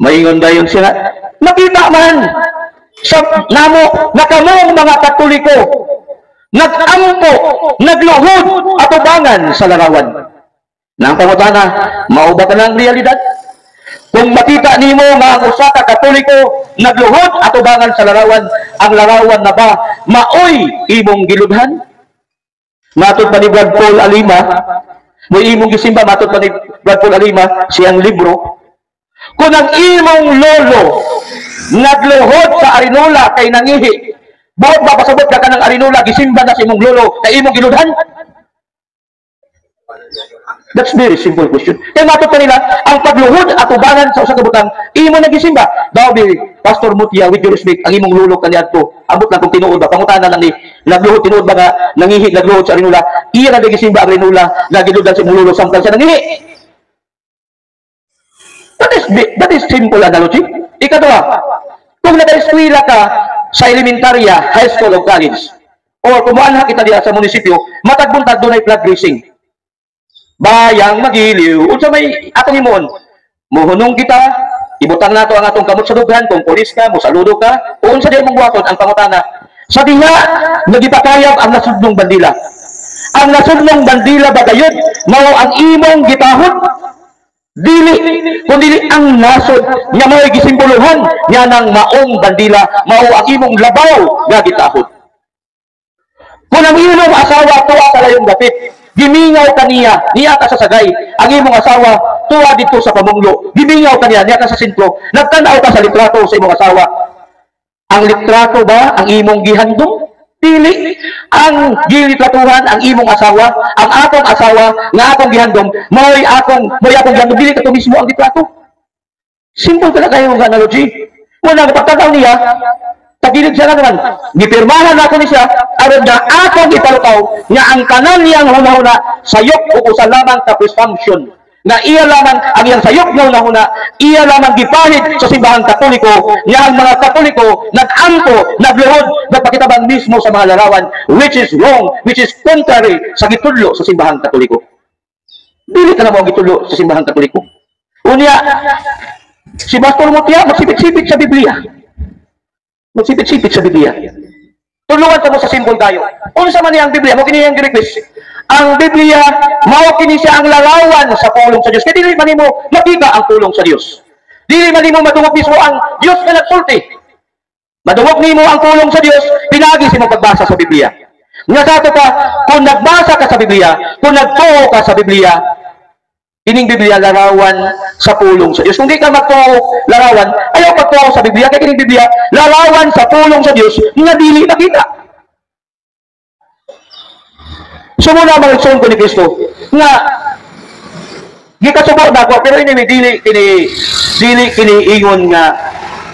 Moingon dayon siya, nakita man sa namo nakamong mga Katoliko nagampo, nagluhod atubangan sa larawan. Nang pangutana, mao ba kanang realidad? Kung makita nimo nga ang usa ka Katoliko nagluhod atubangan sa larawan, ang larawan na ba maoy imong giludhan? Matod pa ni Brad Paul Alima, mo imong gisimba matod pa ni Brad Paul Alima siyang libro. Kung ang imong lolo nagluhod sa Arinola kay nangihi, buot ba pasabot ka kanang Arinola gisimba na sa imong lolo kay imong giludhan? That's very simple question. Kaya matod pa nila, ang pagluhod at ubanan sa usa ka butang, imo nagisimba. Daw bi Pastor Mutia, with your respect, ang imong lulok kaniadto, ambot lang kung tinuod ba, pangutana lang ni, nagluhod tinuod ba nga, nangihi, nagluhod sa Arinola, iya na nagisimba ang Arinola, nagiludan sa imong lulok, samtang siya nangihi. That is simple analogy. Ikaduha, kung nag-eskwela ka sa elementarya, high school o college, or kumuha kita diya sa munisipyo, matagbuntag doon ay flag racing. Bayang magiliw, unsa may atong imon, muhunong kita, ibutang nato ang atong kamot sa dughan, kung polis ka, musaludo ka, o unsa diyan mong buhaton ang pangutana. Sa diha, nagipakayab ang nasudnong bandila. Ang nasudnong bandila ba gayud, mao ang imong gitahod? Dili, kundi ang nasod, nga mo'y gisimboluhan, nga ng maong bandila, mao ang imong labaw nga gitahod. Kung ang imong asawa tuwa sa layong dapit, gimingaw kaniya, niya ka sa sagay, ang imong asawa tuwa dito sa pamunglo, gimingaw kaniya, niya ka sa sentro, nagtanaw ka sa litrato sa imong asawa. Ang litrato ba ang imong gihandong? Dili. Ang gilitratuhan ang imong asawa, ang akong asawa nga akong gihandom, mo'y akong gihandom, dili ka to mismo ang litrato. Simple talaga yung analogy. Wala nga pagtanaw niya, tagilid siya naman. Gipirmahan ako ni siya, aron na akong ipalutaw nga ang kanan niyang hunahuna sayop o usa lamang ka presumption. Na iya lamang ang iyang sayop nga hunahuna, iya lamang gipahid sa simbahang Katoliko, nga ang mga Katoliko nag-ampo, nagluhod, nagpakitabang mismo sa mga larawan, which is wrong, which is contrary sa gitudlo sa simbahang Katoliko. Dili ka na mo gitudlo sa simbahang Katoliko. Unya, si Pastor Mutia, magsipit-sipit sa Biblia. Magsipit-sipit sa Biblia. Tulungan ka mo sa simple tayo. Unsa man niya ang Biblia, mo kini ang request. Ang Biblia, mao kini siya ang larawan sa pulong sa Dios. Kaya dili man nimo makita ang pulong sa Dios. Dili man nimo madungog mismo ang Dios nga nagsulti. Madungog nimo ang pulong sa Dios, pinagi sa pagbasa sa Biblia. Nga sa ato pa, kung nagbasa ka sa Biblia, kung nagtuo ka sa Biblia, kining Biblia larawan sa pulong sa Dios. Kung di ka magtuo larawan, ayaw pagtuo sa Biblia, kaya kining Biblia larawan sa pulong sa Dios nga dili makita. So muna mag-igsoon ko ni Kristo nga gikasubo na ko, pero dili kini ingon nga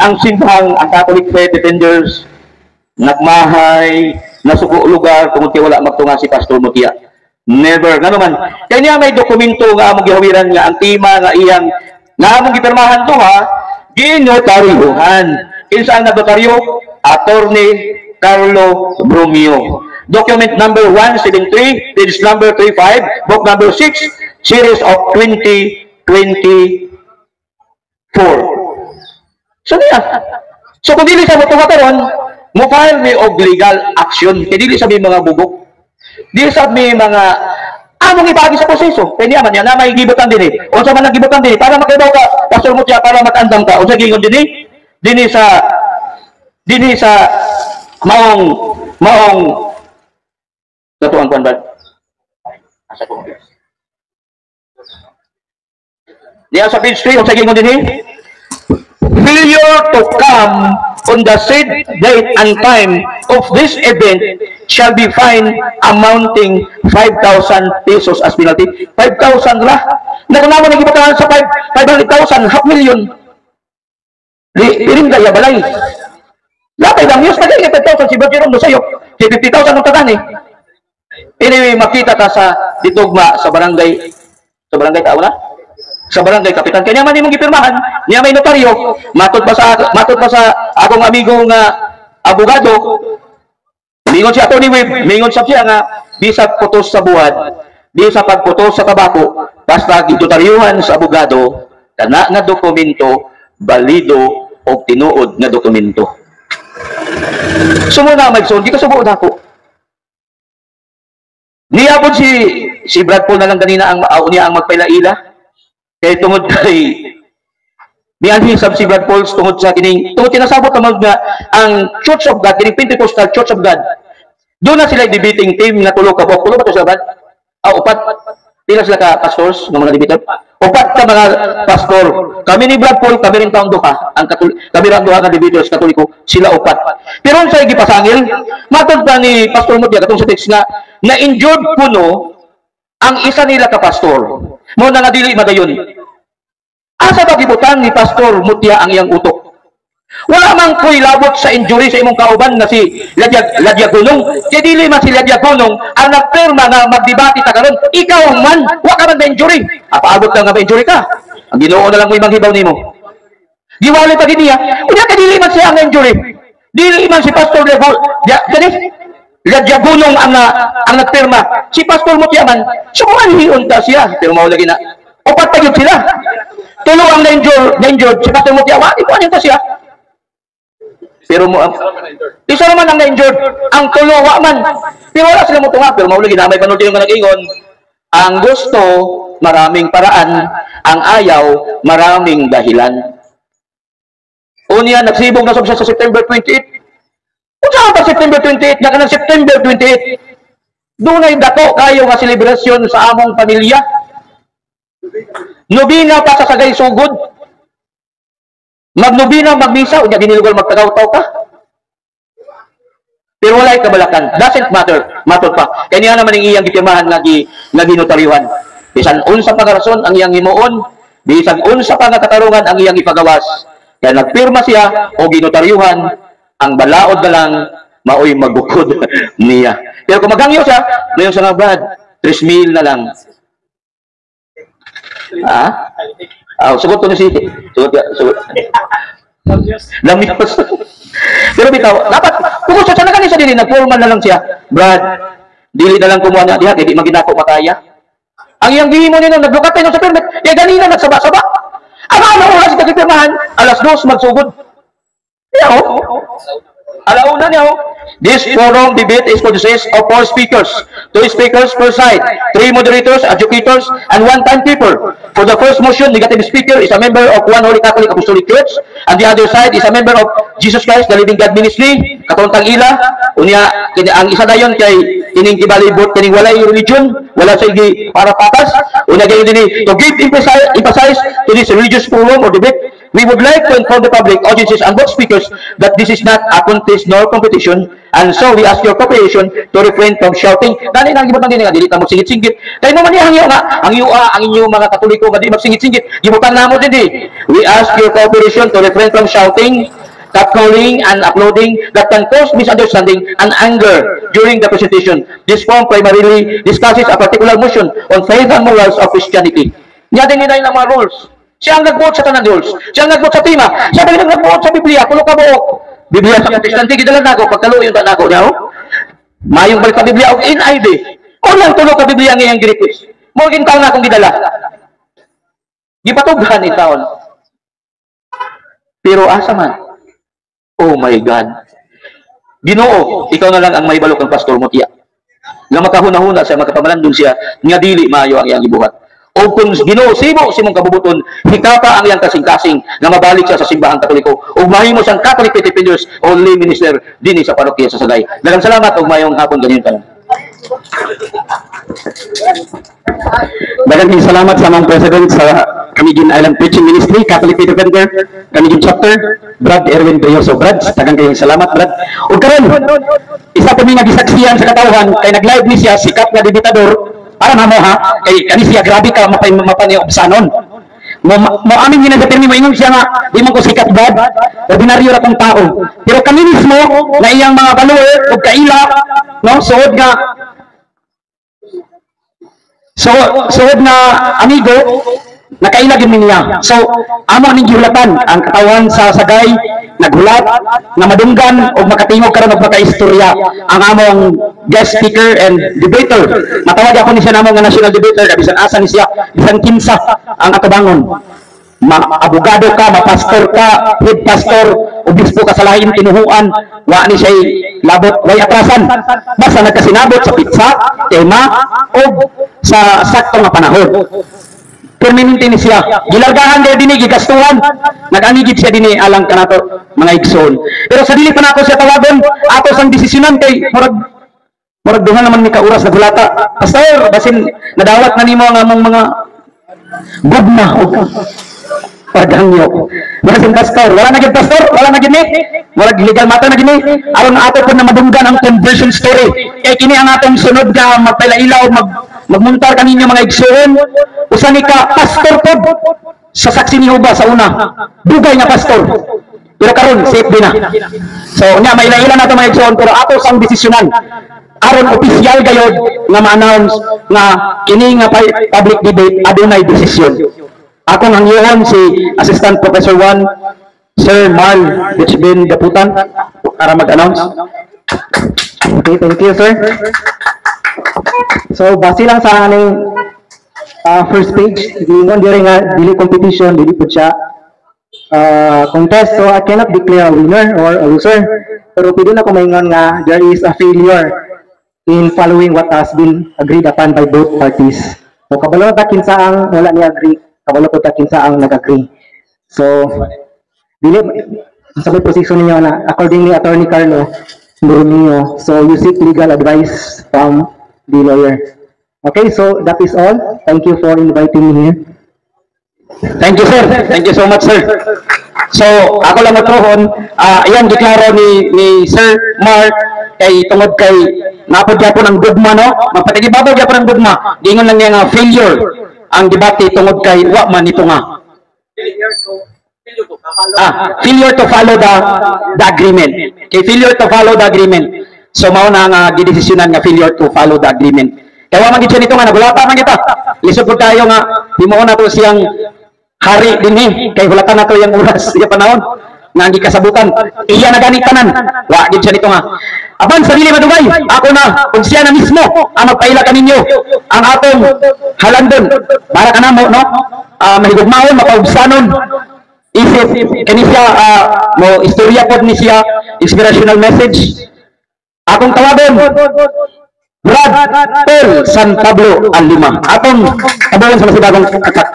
ang simbahang ang Catholic Faith Defenders nagmahay nasuko lugar kung wala magtunga si Pastor Mutia. Never nga naman. Kaya niya may dokumento nga among gihawiran nga ang tema nga iyang nga among gipirmahan to ha, ginotaryuhan. Kinsa ang nagnotaryo? Attorney Carlo Bromeo. Document number 173, page number 35, book number 6, series of 2024. So niya. So kung dili sa mo karon, mo file may og legal action. Kaya dili sa may mga bubok. Dili sa may mga among ibagi sa proseso. Kaya niya man yan na may gibutan din eh. Unsa man nagibutan din para makaibaw ka, Pastor Mutia, para makandam ka. Unsa gingon din dinhi sa maong natuang kuan ba? Asa ko? Diya sa page 3, unsa gingon dinhi? Failure to come on the said date and time of this event shall be fine amounting 5,000 pesos as penalty. 5,000 lah. Nakunaman na gibutahan sa 500,000, half million. Iring kaya balay. Lapay lang, yun, pagay nga 5,000, si Bergeron do sa'yo. Si 50,000 ang tagan eh. Anyway, makita ka sa ditugma sa barangay tao na? Sa barangay kapitan. Kanya man imong gipirmahan, niya may notaryo, matod pa sa akong amigo nga abogado, mingon si Atty. Web, mingon siya nga, bisag putos sa buwan, di sa pagputos sa tabako, basta gitutaryuhan sa abogado, kana nga dokumento, balido o tinuod nga dokumento. Sumuna, Magson, di ka subuod ako. Niyabot si Brad Paul na lang kanina ang niya ang magpailaila. Kaya tungod kay niyanhisab si Brad Paul tungod sa kining tungod tinasabot naman nga ang Church of God, kining Pentecostal Church of God. Doon na sila debating team na tulo ka buok. Tulo ba to sa Brad? Upat. Pila sila ka pastors ng mga debater? Upat ka mga pastor. Kami ni Brad Paul, kami rin taong duha. Kami rin duha ka debaters katoliko, sila upat. Pero sa gipasangil, matod pa ni Pastor Mutia katong sa text nga na-injured puno ang isa nila ka pastor. Mo na nga dili madayon. Asa ba gibutan ni Pastor Mutia ang iyang utok? Wala mang ko'y labot sa injury sa imong kauban na si Ladya Gunong. Kaya dili man si Ladya Gunong ang nagpirma na magdebate ta karon. Ikaw man, wa ka man na-injury. Apaabot ka nga ma-injury ka. Ang Ginoo na lang mo imang hibaw nimo. Giwali pa gid niya. Unya ka dili man siya ang na-injury. Dili man si Pastor Ladya Gunong ang nagpirma. Si Pastor Mutia man, sumanhiun ta siya. Pero maulagi na. Upat pa gyud sila. Tulo ang na-injured. Si Pastor Mutia, wa ko ta siya. Pero isa naman ang na-injured, ang tulo wa man. Pero wala sila mo tunga, pero maulagi na may panulti yung nag-ingon. Ang gusto, maraming paraan. Ang ayaw, maraming dahilan. Unya, nagsibog na siya sa September 28. Kung saan pa September 28? Nga ka ng September 28. Doon ay dako kayo nga selebrasyon sa among pamilya. Nobina pa sa sagay sugod. Magnobina, magmisa, unya ginilugal magtagaw-taw ka. Pero wala kabalakan. Doesn't matter. Matter pa. Kaya naman ang iyang gitimahan nga ginotaryuhan. Bisan unsa pa nga rason ang iyang himuon, bisan unsa pa nga katarungan ang iyang ipagawas. Kaya nagpirma siya o ginotaryuhan, ang balaod na lang maoy magbukod niya. Pero kung magangyo siya, ngayon sa nga Brad, 3,000 na lang. Ha? Sugot ko na si sugot. Lamigos. Pero bitaw, dapat kung gusto siya na kanisa dili, nag-formal na lang siya. Brad, dili na lang kumuha na diha, di maginako makaya. Ang iyang gihimo nino, naglukat tayo sa permit, kaya ganina nagsaba-saba. Ang ano oras ito kipirmahan, alas 2 magsugod. Yaw. Alauna niyo. This forum debate is consist of 4 speakers, 2 speakers per side, 3 moderators, educators, and 1 timekeeper. For the first motion, negative speaker is a member of One Holy Catholic Apostolic Church, and the other side is a member of Jesus Christ, the Living God Ministry, Katontang Ila. Unya, ang isa dayon kay kining kibalibot kining walay religion, wala sa igi para patas. Unya gayon din to give emphasize to this religious forum or debate. We would like to inform the public, audiences, and both speakers that this is not a contest nor competition, and so we ask your cooperation to refrain from shouting. Dali nang gibutan din nga dili ta mo singit-singit. Kay mo man hangyo nga, ang inyo mga Katoliko nga di magsingit-singit, gibutan namo din di. We ask your cooperation to refrain from shouting, catcalling, and uploading that can cause misunderstanding and anger during the presentation. This form primarily discusses a particular motion on faith and morals of Christianity. Niya din nila yung mga rules. Siya ang nag-vote sa tanang rules. Siya ang nag-vote sa tema. Siya ang nag-vote sa Biblia. Kulo ka buok. Biblia sa Protestante, gidalan na ako. Pagkalo yung tanako niya, mayong balik ka Biblia o NIV. O lang tulo ka Biblia ngayang Greek. Morgin taon na akong gidala. Gipatughan ni taon. Pero asa man? Oh my God. Ginoo, ikaw na lang ang may balok ng Pastor Mutia. Nga makahuna-huna siya, makapamalandong siya, nga dili maayo ang iyang ibuhat. O kung Ginoo simo simong kabubuton, hikapa ang iyang kasing-kasing nga mabalik siya sa simbahang Katoliko. O mahimo siyang Catholic Defenders o lay minister dinhi sa parokya sa Sagay. Daghang salamat og mayong hapon ganyan ka lang. Daghang salamat sa mga president sa Camiguin Island Preaching Ministry, Catholic Defender, Camiguin Chapter, Brad Erwin Belloso. Brad, daghang kayong salamat, Brad. O karon, isa pa mi nga gisaksihan sa katawhan kay nag-live ni siya sikat nga debitador para mamo ha kay kani siya grabe ka mapaniobsanon. Mo amin ginagatirmi mo ingon siya nga di man ko sikat Brad, ordinaryo ra kong tao. Pero kami mismo na iyang mga follower ug kaila no suod nga amigo nakailag yun niya. So amo ning gihulatan ang katawan sa Sagay naghulat nga madunggan o makatingog karon og makaistorya ang among guest speaker and debater. Matawag ako ni siya namo nga national debater bisan asa ni siya, bisan kinsa ang atubangon. Abogado ka, mapastor ka, head pastor, obispo ka sa lain tinuhuan, wa ni siya labot, way atrasan. Basta nagkasinabot sa pitsa, tema, o sa sakto nga panahon. Permanente ni siya. Gilargahan kaya din, gigastuhan. Nag-angigit siya din alang ka nato, mga igsoon. Pero sa dili pa na ako siya tawagon, ato sang desisyonan kay murag duha naman ni kauras na bulata. Pastor, basin nadawat na nimo ang among mga gugma o pagangyo. Basin pastor, wala na gid pastor, wala na gid ni. Wala legal matter na gid ni. Aron ato po na madunggan ang conversion story. Kay kini ang atong sunod ka magpailaw magmuntar kaninyo mga igsoon. Usa ni ka pastor pod sa saksi ni Jehovah sa una. Dugay nga pastor. Pero karon safe din na. So nya maila-ila nato mga igsoon pero ato sang desisyonan. Aron opisyal gayod nga ma-announce nga kini nga public debate adunay desisyon. Ako nang iyon si Assistant Professor 1 Sir Marl Ditchbin Gaputan para mag-announce. Okay, thank you, sir. So, base lang sa aning first page, giingon diri nga dili competition, dili po siya contest, so I cannot declare a winner or a loser. Pero pwede na ko maingon nga there is a failure in following what has been agreed upon by both parties. So, kabalo ta kinsa ang wala ni agree, kabalo po ta kinsa ang nag-agree. So, dili sa may position niyo na according ni Attorney Carlo Burumio, so you seek legal advice from the lawyer. Okay, so that is all. Thank you for inviting me here. Thank you, sir. Thank you so much, sir. So, ako lang matrohon, ayan, deklaro ni Sir Mark kay tungod kay napod po ng gugma, no? Magpatigibabaw po ng gugma. Gingon lang niya nga failure ang debate tungod kay wa man ito nga. Failure to follow the agreement. Kay failure to follow the agreement. So, mao na nga gidesisyonan nga failure to follow the agreement. Kaya wa man gid nito nga nagulata man kita. Lisod pud tayo nga himo na to siyang hari dinhi kay hulatan nato yang oras iya panahon nga gikasabutan. Iya na ganit tanan. Wa gid siya nito nga. Aban sa dili madugay, ako na kung siya na mismo ang magpaila kaninyo ang atong halandon para kanamo, no? Mahigugmaon, mapaubsanon. Isip kani siya mo istorya pod ni siya, inspirational message. Akong tawagon Brad Paul San Pablo Alima. Atong tawagon sa masidagong kakak.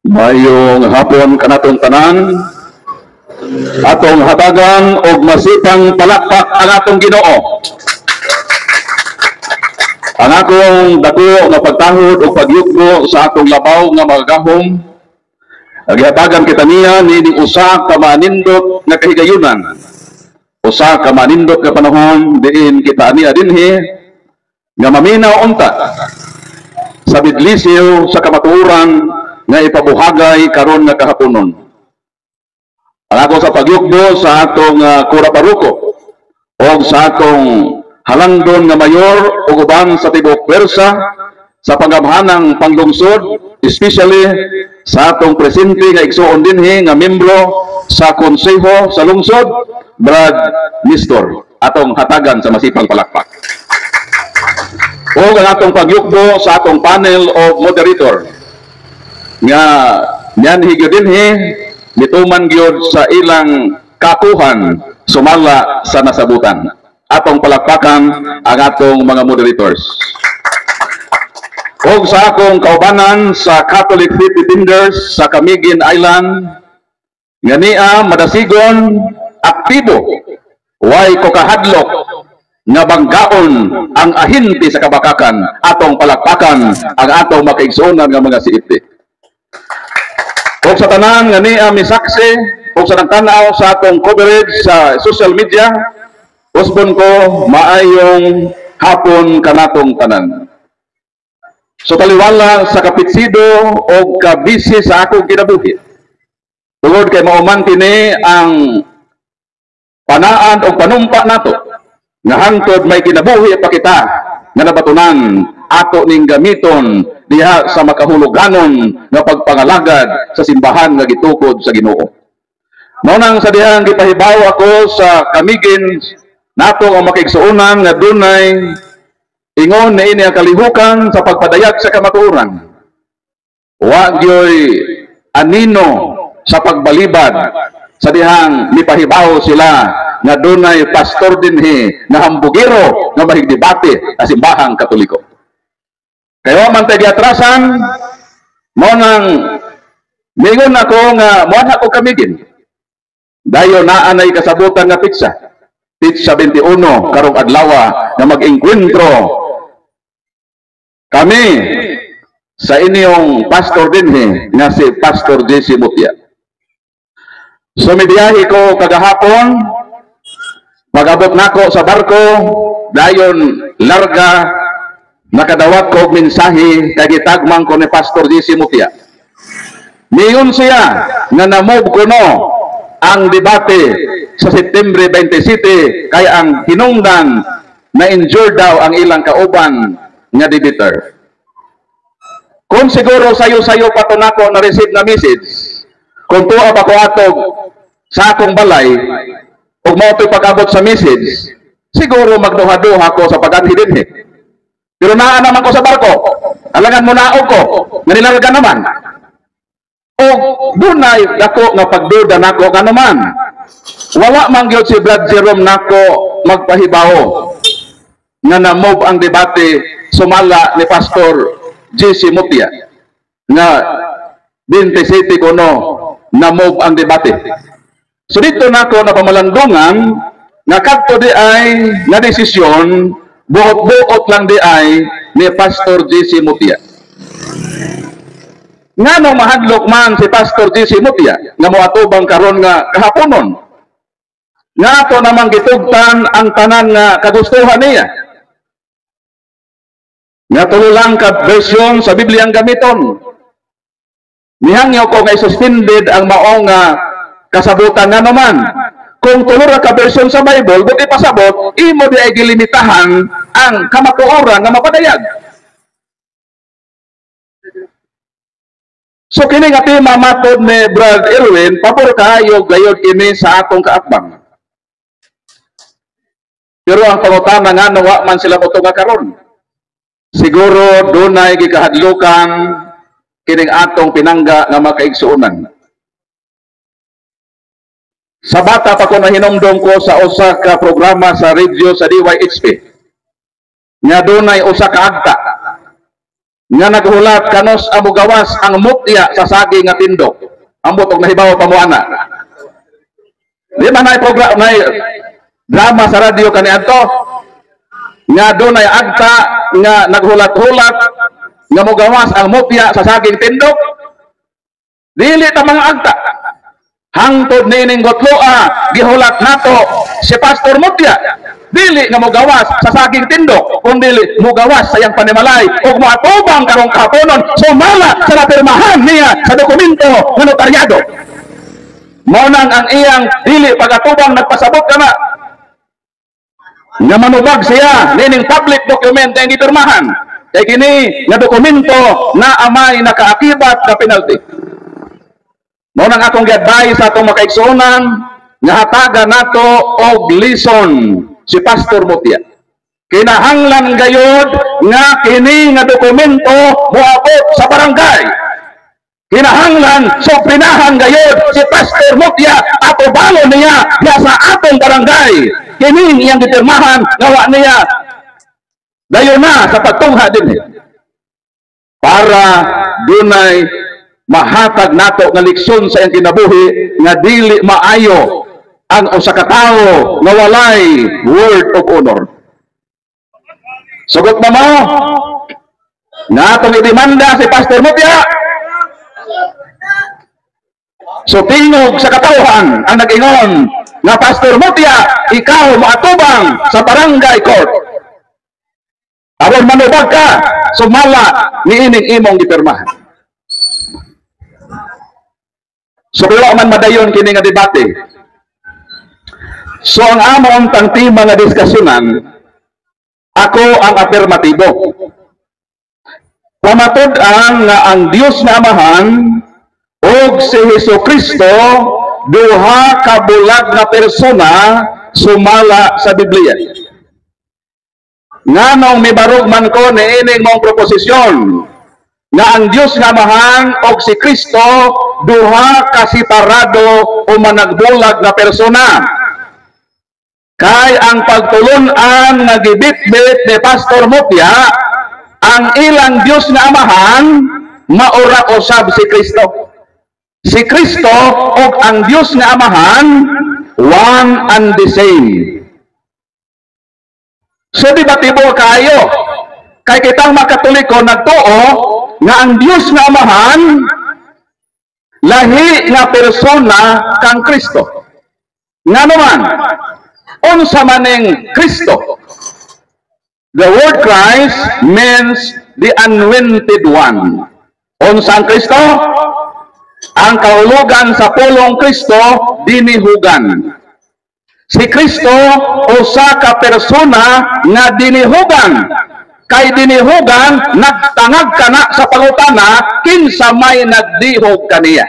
Mayong hapon kanatong tanan, atong hatagan og masipang palakpak ang atong Ginoo. Ang akong dako nga pagtahod o pagyugbo sa atong labaw nga magagahom, naghatagan kita niya nining usa ka manindot nga kahigayunan, usa ka manindot nga panahon diin kita niya dinhi nga maminaw unta sa bidlisiw sa kamatuoran nga ipabuhagay karon nga kahaponon. Ang ako sa pagyugbo sa atong kuraparuko o sa atong halandon nga mayor o uban sa tibok pwersa sa panggamhanang panglungsod, especially sa atong presente nga igsuon dinhi nga membro sa konseho sa lungsod, Brad Nestor, atong hatagan sa masipang palakpak. O ang atong pagyugbo sa atong panel of moderator nga niyan higyo dinhi mituman gyud sa ilang kakuhan sumala sa nasabutan. Atong palakpakan ang atong mga moderators. O sa akong kaubanan sa Catholic Faith Defenders sa Camiguin Island, nga niya madasigon, aktibo, way kokahadlok, nga banggaon ang ahinti sa kabakakan, atong palakpakan ang atong makaigsuonan nga mga siipti. O sa tanan nga niya misaksi, o sa nagtanaw sa atong coverage sa social media, usbon ko maayong hapon kanatong tanan. So taliwala sa kapitsido o kabisi sa akong kinabuhi. Tungod kay mauman kini ang panaan o panumpa nato nga hangtod may kinabuhi pa kita nga nabatunan ato ning gamiton diha sa makahuluganon nga pagpangalagad sa simbahan nga gitukod sa Ginoo. Mao nang sa dihang gipahibaw ako sa kamigin nato ang makaigsuonan nga dunay ingon na ini ang kalihukan sa pagpadayag sa kamatuoran. Wa gyoy anino sa pagbalibad sa dihang mipahibaw sila nga dunay pastor dinhi nga hambugiro nga mahigdebate sa simbahang Katoliko. Kaya man tayo atrasan, mo nang mingon ako nga moan ako kamigin. Dayon naanay kasabutan nga pitsa. Pitsa 21 karong adlaw nga mag-engkwentro kami sa inyong pastor dinhi nga si Pastor JC Mutia. Sumibiyahe ko kagahapon, pag-abot nako sa barko, dayon larga nakadawat ko og mensahe kay gitagmang ko ni Pastor JC Mutia. Niyon siya nga namob kuno ang debate sa September 27 kay ang hinungdan na injured daw ang ilang kauban nga debater. Kung siguro sayo-sayo pa to nako na receive na message, kung tuwa pa ko atog sa akong balay ug mao to'y pag-abot sa message, siguro magduha-duha ko sa pag-anhi dinhi. Pero naa naman ko sa barko, alangan mo naog ko, nga nilarga naman. O dunay dako nga pagduda nako nga naman. Wala man gyud si Brad Jerome nako magpahibaw nga namob ang debate sumala ni Pastor JC Mutia nga 27 kuno namob ang debate. So dito nako na pamalandungan nga kadto di ay nga desisyon buot-buot lang di ay ni Pastor JC Mutia. Nga nung mahadlok man si Pastor JC Mutia nga moatubang karon nga kahaponon nga ato namang gitugtan ang tanan nga kagustuhan niya nga tulo lang ka version sa Biblia ang gamiton. Nihangyo ko nga suspended ang mao nga kasabutan nga naman. Kung tulo ra ka version sa Bible, buti pasabot, imo di ay gilimitahan ang kamatuoran nga mapadayag. So kini nga tema matod ni Brad Erwin, pabor kaayo gayod kini sa atong kaatbang. Pero ang pangutana nga wa man sila moto nga karon. Siguro dunay gikahadlukan kining atong pinangga nga makaigsuonan. Sa bata pa ko nahinumdum ko sa usa ka programa sa radio sa DYHP. Nga dunay usa ka agta nga naghulat kanos amo gawas ang mutya sa saging nga tindog. Ambot og nahibaw pa mo ana. Di man nay program nay drama sa radio kaniadto nga dunay agta nga naghulat-hulat nga mo gawas ang mutya sa saging tindog. Dili ta mga agta. Hangtod nining gotloa gihulat nato si Pastor Mutia. Dili nga mo gawas sa saging tindog, kundi mo gawas sa iyang panimalay ug moatubang karong kahaponon sumala sa napirmahan niya sa dokumento nga notaryado. Mao nang ang iyang dili pagatubang nagpasabot kana nga manubag siya nining public document nga gipirmahan kay kini nga dokumento na amay nakaakibat na penalty. Mao nang akong gi-advise sa atong makaigsuonan nga hatagan nato og lison si Pastor Mutia. Kinahanglan gayud nga kini nga dokumento moabot sa barangay. Kinahanglan suprinahan gayud si Pastor Mutia ato balon niya sa atong barangay. Kini iyang determahan nga niya dayon na sa pagtungha dinhi. Para dunay mahatag nato nga leksyon sa iyang kinabuhi nga dili maayo ang usa ka tawo nga walay word of honor. Sugot na mo nga atong idemanda si Pastor Mutia. So tingog sa katawhan ang nag-ingon nga Pastor Mutia, ikaw moatubang sa barangay court. Aron manubag ka, sumala niining imong gipirmahan. So kaya man madayon kini nga debate. So ang among tang tema nga diskusyonan, ako ang afirmatibo. pamatud-an nga ang Dios nga Amahan ug si Hesukristo duha ka bulag nga persona sumala sa Biblia. Nganong mibarog man ko niining mong proposisyon nga ang Dios nga Amahan ug si Kristo duha ka separado o managbulag nga persona. Kay ang pagtulon-an nga gibitbit ni Pastor Mutya, ang ilang Dios nga Amahan maura usab si Kristo. Si Kristo ug ang Dios nga Amahan one and the same. So debatibo kayo. Kay kitang mga Katoliko nagtuo nga ang Dios nga Amahan lahi nga persona kang Kristo. Nga naman, unsa maning Kristo? The word Christ means the anointed one. Unsa ang Kristo? Ang kahulugan sa pulong Kristo dinihugan. Si Kristo usa ka persona nga dinihugan. Kay dinihugan nagtangag kana sa pangutana kinsa may nagdihog kaniya.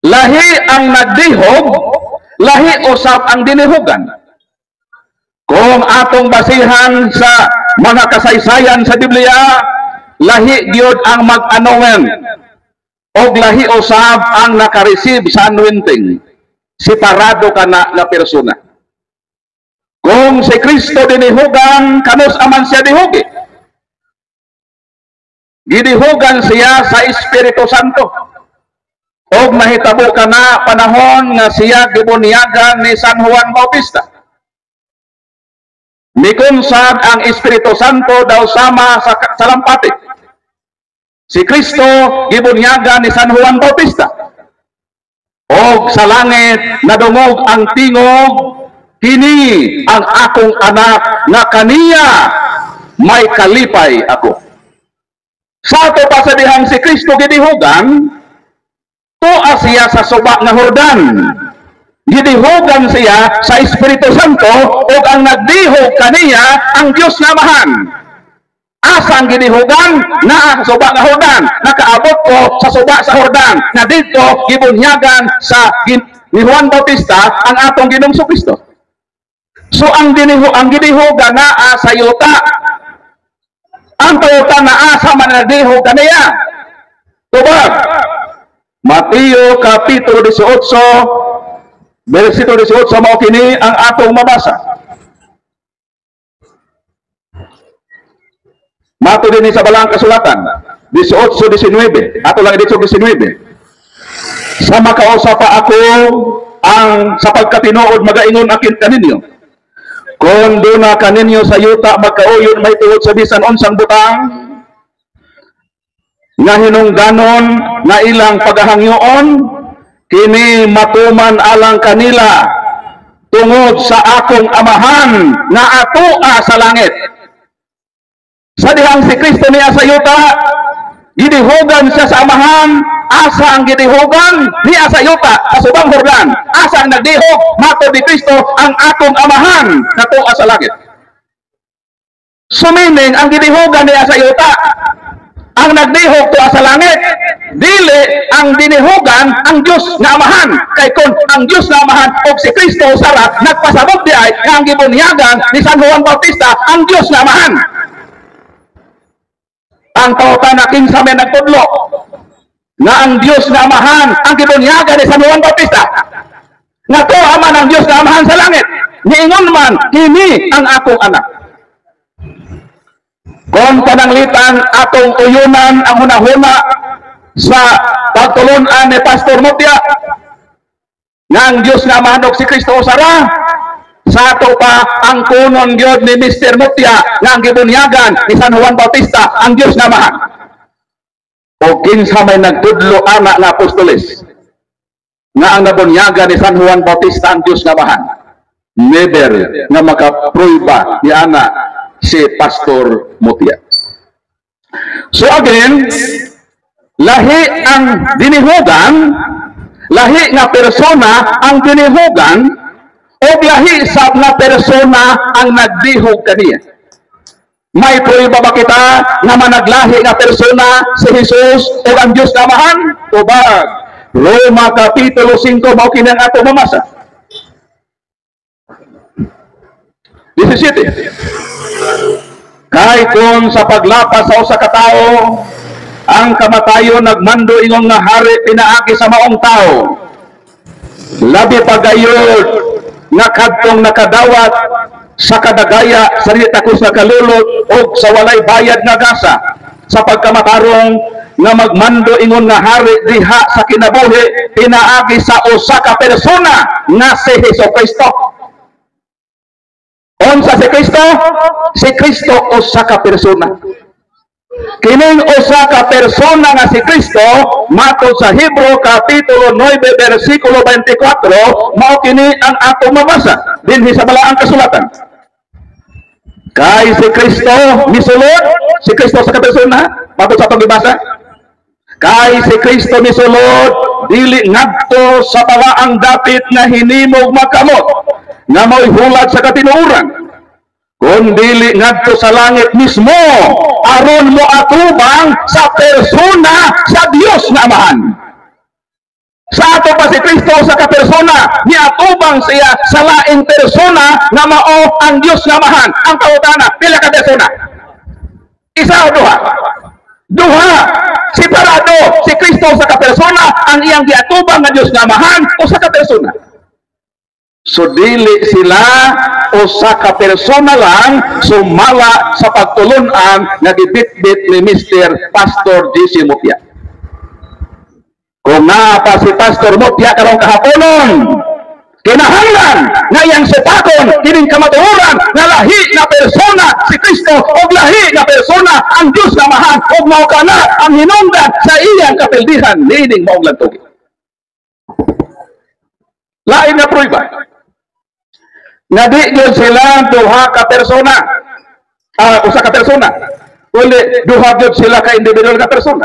Lahi ang nagdihog, lahi usab ang dinihugan. Kung atong basihan sa mga kasaysayan sa Biblia, lahi gyud ang mag-anowen og lahi usab ang naka-receive sa anointing. Separado kana nga persona. Kung si Kristo dinihugan, kanus aman siya dihugi. Gidihugan siya sa Espiritu Santo. Og mahitabo kana panahon nga siya gibunyagan ni San Juan Bautista. Mikunsad ang Espiritu Santo daw sama sa salampati. Si Kristo gibunyagan ni San Juan Bautista. Og sa langit nadungog ang tingog, kini ang akong anak nga kaniya may kalipay ako. Sa ato pasadihang si Kristo gidihugan, tuwa siya sa suba nga Jordan. Gidihugan siya sa Espiritu Santo ug ang nagdihog kaniya ang Dios nga Amahan. Asang gidihugan na sa suba nga Jordan, nakaabot ko sa suba sa Jordan, na dito gibunyagan sa ni Juan Bautista ang atong Ginoong Kristo. So ang gidihugan na sa yuta, ang payuta na asa man nagdihog kaniya. Tubag Mateo kapitulo 18 versikulo 18 mao kini ang atong mabasa. Mato din sa balang kasulatan 18:19. Ato lang dito 19. Sa makausap pa ako ang sa pagkatinuod magaingon akin kaninyo. Kung doon na kaninyo sa yuta magkauyon may tuod sa bisan unsang butang nga hinungganon nga ilang pagahangyoon, kini matuman alang kanila tungod sa akong Amahan nga atoa sa langit. Sa dihang si Kristo niya sa yuta, gidihugan siya sa Amahan. Asa ang gidihugan niya sa yuta sa subang Jordan? Asa ang nagdihog? Mato di Kristo ang akong Amahan nga atoa sa langit. Sumining ang gidihugan niya sa yuta, ang nagdihog tuwa sa langit, dili ang dinihugan ang Dios nga Amahan. Kay kun ang Dios nga Amahan og si Kristo sara nagpasabot di ay nga ang gibunyagan ni San Juan Bautista ang Dios nga Amahan. Ang tautan na kinsa may nagtudlo nga ang Dios nga Amahan ang gibunyagan ni San Juan Bautista, nga tuwa man ang Dios nga Amahan sa langit, niingon man kini ang akong anak. Kung pananglitan atong uyunan ang hunahuna sa pagtulon-an ni Pastor Mutya nga ang Dios nga Amahan og si Kristo usara, sa ato pa ang kunon gyud ni Mr. Mutya nga ang gibunyagan ni San Juan Bautista ang Dios nga Amahan. O kinsa may nagtudlo ana nga apostoles nga ang nabunyagan ni San Juan Bautista ang Dios nga Amahan, never nga makapruiba ni ana si Pastor Mutya. So again, lahi ang dinihugan, lahi nga persona ang dinihugan, o lahi sab nga persona ang nagdihog kaniya. May prueba ba kita nga managlahi nga persona si Jesus o ang Diyos na Amahan? Ubag. Roma Kapitulo 5, mao kini ang ato mamasa. 17. Kay kung sa paglapas sa usa ka tawo, ang kamatayon nagmando ingong nga hari pinaagi sa maong tao. Labi pagayod nga kadtong nakadawat sa kadagaya sa takos nga kalulot o sa walay bayad nga gasa sa pagkamatarong nga magmando ingon nga hari diha sa kinabuhi pinaagi sa usa ka persona nga si Jesucristo. Unsa si Kristo? Si Kristo usa ka persona. Kining usa ka persona nga si Kristo matod sa Hebro Kapitulo 9 versikulo 24 mao kini ang ato mabasa dinhi sa balaang kasulatan. Kay si Kristo misulod, si Kristo sa ka persona matod sa atong gibasa. Kay si Kristo misulod dili ngadto sa balaang dapit nga hinimog makamot nga mo'y hulag sa katinuuran, kundi ngadto sa langit mismo aron mo atubang sa persona sa Dios nga Amahan. Sa ato pa si Kristo sa kapersona, niatubang siya sa laing persona nga mao ang Dios nga Amahan. Ang kautana, pila ka persona? Isa o duha? Duha. Separado si Kristo sa kapersona, ang iyang giatubang nga Dios nga Amahan o sa kapersona. So dili sila o sa ka-persona lang sumala sa pagtulunan na gibitbit ni Mr. Pastor J.C. Mutya. Kung nga pa si Pastor Mutya karong kahaponon, kinahanglan nga iyang supakon kining kamatuoran nga lahi na persona si Kristo o lahi na persona ang Diyos na Amahan o mao kana ang hinungdan sa iyang kapildihan nining maong lantugi. Lain na prueba nga di yun sila duha ka persona, usa ka persona, kundi duha yun sila ka individual ka persona.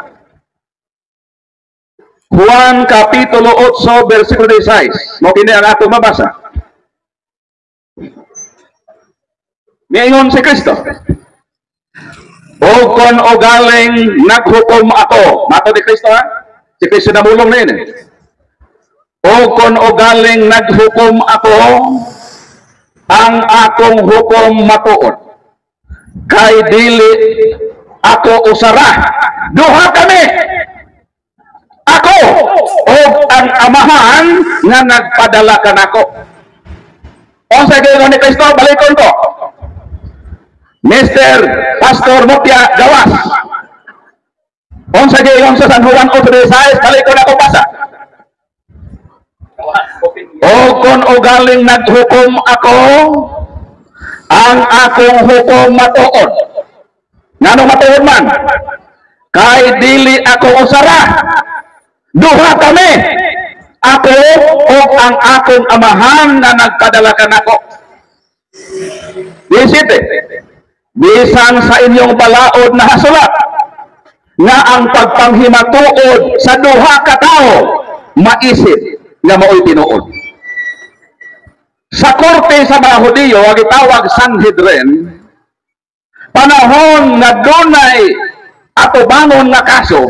Juan Kapitulo 8 versikulo 16 mo kini ang ato mabasa. Miingon si Kristo, o kon o galing naghukom ako, mato ni Kristo ha, si Kristo namulong na yun eh. O kon o galing naghukom ako, ang akong hukom matuod, kay dili ako usara, duha kami, ako o ang Amahan nga nagpadala kanako. O sa gayon ni Kristo, balikon ko, Mr. Pastor Mutya Gawas, o sa gayon sa San Juan 8:16, balikon ako basa. O kon o galing naghukom ako, ang akong hukom matuod. Ngano matuod man? Kay dili ako usara, duha kami, ako o ang akong Amahan na nagpadala kanako. 17. Bisan sa inyong balaod na hasulat nga ang pagpanghimatuod sa duha ka tawo maisip nga mao'y tinuod. Sa korte sa mga Hudiyo, ang itawag Sanhedrin, panahon na dunay atubangon nga kaso,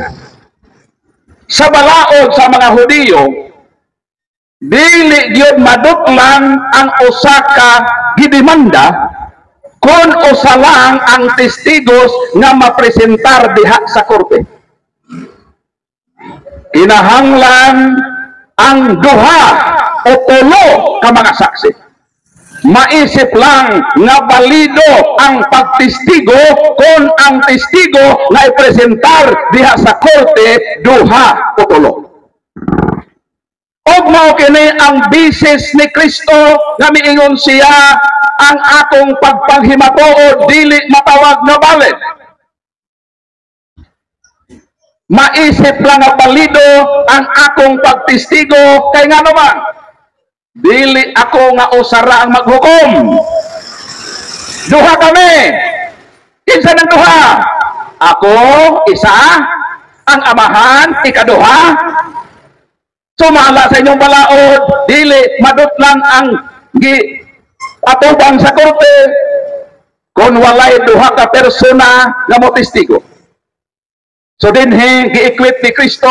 sa balaod sa mga Hudiyo, dili gyud madutlan ang usa ka gidemanda kun usa lang ang testigos nga mapresentar diha sa korte. Kinahanglan ang duha o tulo ka mga saksi. Maisip lang nga balido ang pagtestigo kung ang testigo na ipresentar diha sa korte duha o tulo. Og mao kini ang bisis ni Kristo nga miingon siya, ang akong pagpanghimatuod dili matawag na balid. Maisip lang nga balido ang akong pagtestigo kay nga naman dili ako nga usara ang maghukom. Duha kami. Kinsa nang duha? Ako isa, ang Amahan ikaduha. Sumala sa inyong balaod, dili madutlan ang atubang sa korte. kung walay duha ka persona nga mo testigo. So dinhi gi-equip ni Kristo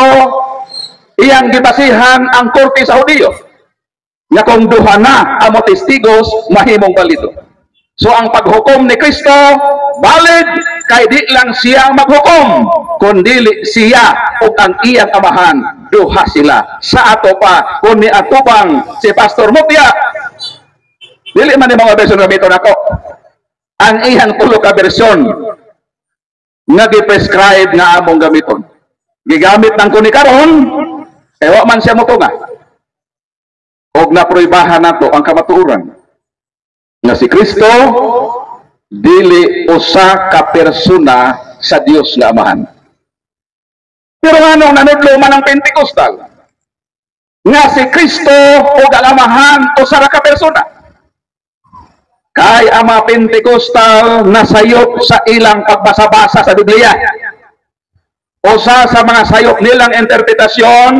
iyang gibasihan ang korte sa Hudiyo nga kung duha na ang mo testigos mahimong balido. So ang paghukom ni Kristo valid kay di lang siya maghukom kundi siya ug ang iyang amahan duha sila. Sa ato pa kun ni atubang si Pastor Mutya dili man ni mga bersyon gamiton ako. Ang iyang tulo ka bersyon nga gi-prescribe nga among gamiton. Gigamit nang kuni karon wa man siya motunga. Og napruibahan nato ang kamatuoran nga si Kristo dili usa ka persona sa Dios nga Amahan. Pero anong nanudlo man ang Pentecostal nga si Kristo ug ang Amahan usa ra ka persona. Kay ang mga Pentecostal nasayop sa ilang pagbasa-basa sa Biblia. Usa sa mga sayop nilang interpretasyon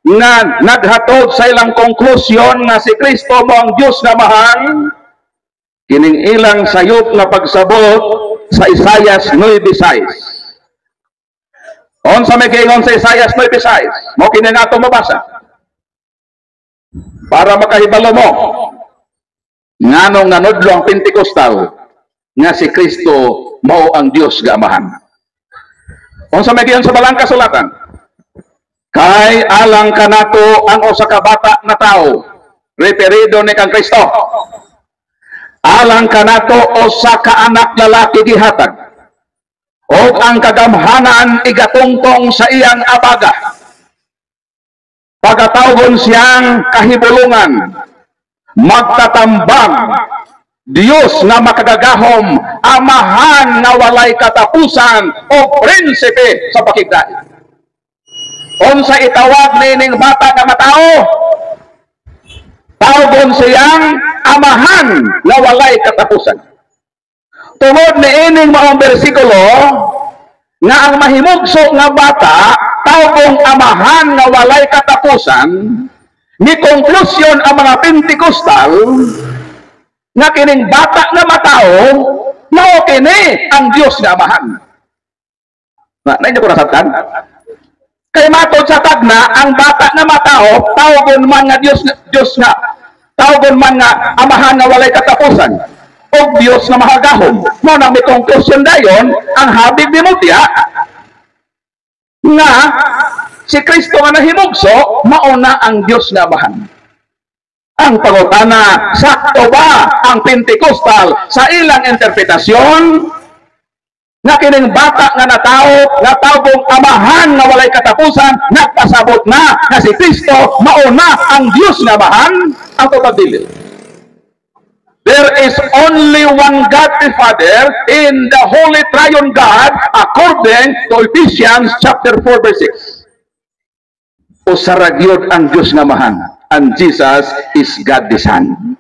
nga naghatod sa ilang konklusyon nga si Kristo mo ang Diyos nga Amahan, kining ilang sayop nga pagsabot sa Isaias 9:6. Unsa may giingon sa Isaias 9:6? Mo kini nga ato mabasa. Para makahibalo mo nganong nanudlo ang Pentecostal nga si Kristo mao ang Dios nga Amahan. Unsa may giingon sa balang kasulatan? Kay alang kanato ang usa ka bata na tao, referido ni kang Kristo. Alang kanato usa ka anak lalaki gihatag. Og ang kagamhanan igatungtong sa iyang abaga. Pagatawgon siyang kahibulungan, magtatambang, Dios nga makagagahom, Amahan nga walay katapusan o prinsipe sa pakigdait. Unsa itawag nining bata nga matao? Tawgon siyang Amahan nga walay katapusan. Tungod ni ining maong bersikulo nga ang mahimugso nga bata tawgong Amahan nga walay katapusan, ni konklusyon ang mga Pentecostal nga kining bata nga matao mao kini ang Dios nga Amahan. Na nainyo ko nasabtan? Kay matod sa tagna ang bata nga matao tawgon man nga Dios nga tawgon man nga Amahan nga walay katapusan o Dios nga mahagahom. Mo nang may konklusyon dayon ang habig ni Mutya nga si Kristo nga nahimugso mao na ang Dios nga Amahan. Ang pangutana, sakto ba ang Pentecostal sa ilang interpretasyon nga kining bata nga natao nga tawgong Amahan nga walay katapusan nagpasabot na nga si Kristo mao na ang Dios nga Amahan? Ang totoo, there is only one God the Father in the Holy Triune God according to Ephesians chapter 4 verse 6. Usara gyud ang Dios nga Amahan, and Jesus is God the Son.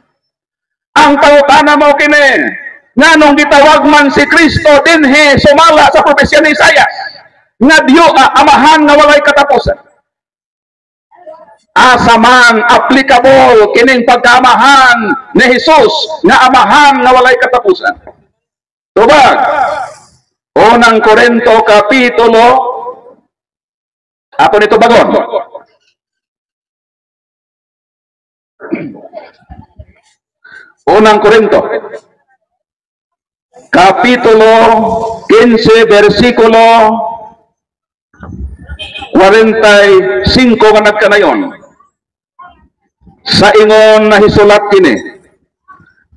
Ang pangutana mo kini nga nung gitawag man si Kristo dinhi sumala sa propesya ni Isaias nga Dios Amahan nga walay katapusan. Asa man applicable kining pagkaamahan ni Jesus nga Amahan nga walay katapusan. Tubag, unang Korinto kapitulo, ako nito bagon. Unang Korinto kapitulo 15 versikulo 45 nga nagkanayon. Sa ingon na hisulat kini,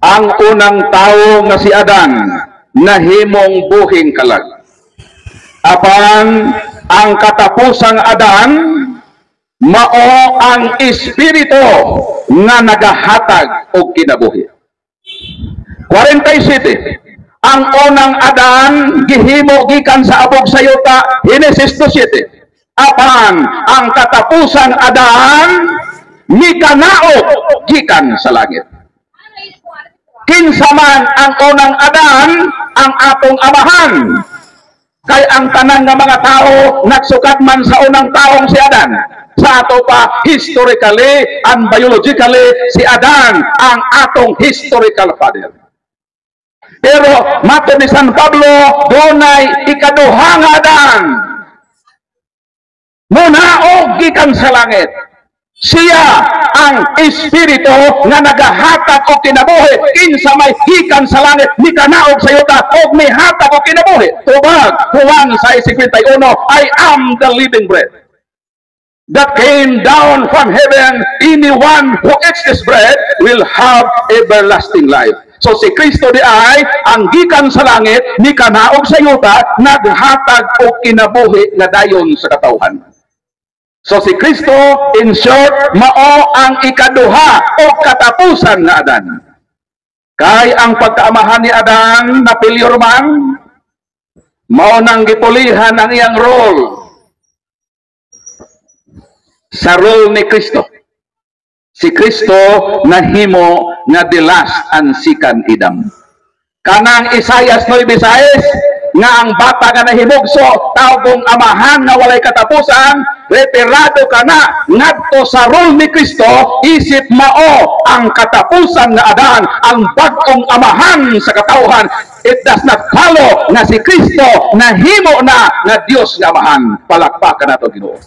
ang unang tao nga si Adan nahimong buhing kalag. Apan ang katapusang Adan mao ang espiritu nga nagahatag og kinabuhi. 47. Ang unang Adan gihimo gikan sa abog sa yuta, Genesis 2:7. Apan ang katapusang Adan mikanaog gikan sa langit. Kinsa man ang unang Adan, ang atong Amahan. Kay ang tanan nga mga tao nagsukat man sa unang taong si Adan. Sa ato pa historically and biologically si Adan ang atong historical father. Pero matod ni San Pablo, dunay ikaduhang adan. Munaog gikan sa langit. Siya ang Espiritu nga nagahatag og kinabuhi. Kinsa may gikan sa langit, ni kanaog sa yuta og mihatag og kinabuhi. Tubag Juan 6:51, I am the living bread that came down from heaven. Anyone who eats this bread will have everlasting life. So si Kristo di ay ang gikan sa langit, ni kanaog sa yuta, naghatag og kinabuhi nga dayon sa katawhan. So si Kristo, in short, mao ang ikaduha o katapusan na adan. Kay ang pagkaamahan ni Adan na failure man, mao nang gipulihan ang iyang role sa role ni Kristo. Si Kristo nahimo nga the last and second Adam. Kanang Isaias 9:6 nga ang bata nga nahimugso, tawgong amahan nga walay katapusan, retirado ka na ngadto sa role ni Kristo, isip mao ang katapusan nga adan, ang bag-ong amahan sa katawhan. It does not follow na si Kristo nahimo na nga Dios nga amahan. Palakpakan nato Ginoo.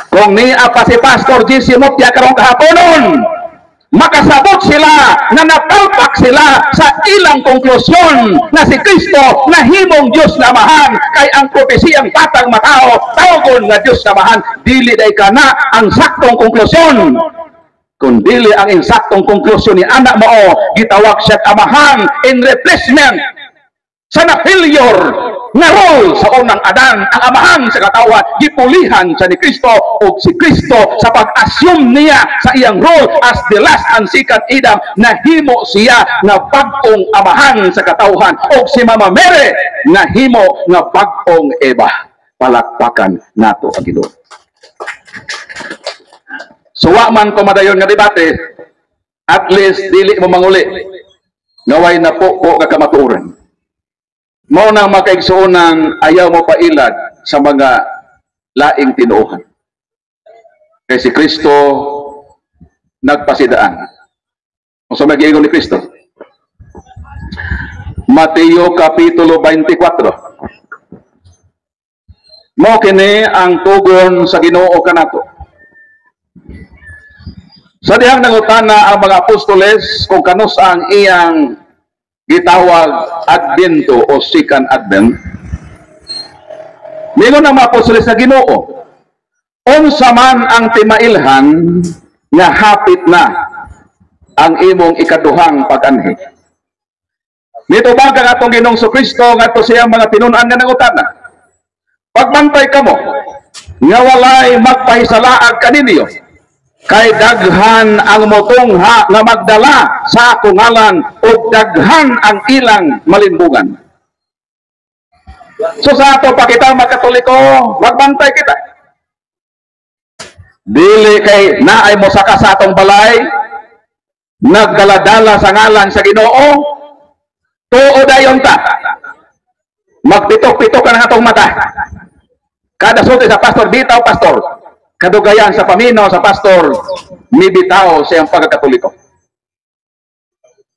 Kung niya pa si Pastor J.C. Mutya karong kahaponon, makasabot sila na napalpak sila sa ilang konklusyon na si Kristo nahimong Diyos na amahan, kay ang propesiyang batang matao tawgon nga Diyos na amahan. Dili day ka na ang saktong konklusyon, kundili ang insaktong konklusyon ni anak mo gitawag siya amahan in replacement sa na-failure nga role sa unang adan. Ang amahan sa katawan gipulihan sa ni Kristo, o si Kristo sa pag-assume niya sa iyang role as the last and second Adam, nahimo siya nga bag-ong amahan sa katawhan, o si Mama Mary nahimo nga bag-ong Eva. Palakpakan nato ang Ginoo. Suwa man ko madayon nga debate, at least dili mo manguli naway na po ka kamatuoran. Mao nang makaigsuonan, ayaw mo pailad sa mga laing tinuohan. Kay si Kristo nagpasidaan. Kung sa mag-iingon ni Kristo, Mateo Kapitulo 24. Mao kini ang tugon sa Ginoo kanato. Sa dihang nangutana ang mga apostoles kung kanus ang iyang gitawag Advento o Second Advent, mingon ang mga apostoles sa Ginoo, unsa man ang timailhan nga hapit na ang imong ikaduhang pag-anhi. Nito ba kang atong Ginoong Kristo ngadto siyang mga tinunan nga nangutana, pagbantay kamo nga walay magpahisalaag kaninyo, kay daghan ang motongha nga magdala sa akong ngalan, o daghan ang ilang malimbugan. So sa ato pa kita magkatoliko, magbantay kita. Dili kay naay mo saka sa atong balay, nagdaladala sa ngalan sa Ginoo, tuod ayon ta. Magpitok-pitok ka ng atong mata. Kada sulti sa pastor, bitaw pastor. Kadugayan sa pamino sa pastor, mibitaw siyang pagkakatoliko.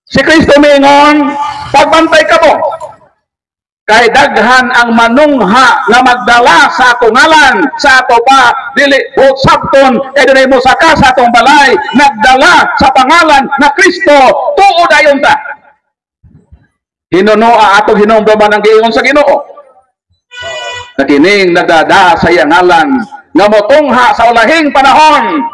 Si Kristo mingon, pagbantay ka mo, kay daghan ang manungha nga magdala sa akong ngalan, sa ato pa dili o sabton, kay dinay mo saka sa atong balay, nagdala sa pangalan na Kristo, tuod ayon ta. Hinunoa atong hinumduman ang giingon sa Ginoo, na kining nagdada sa iyang ngalan nga motungha sa ulahing panahon,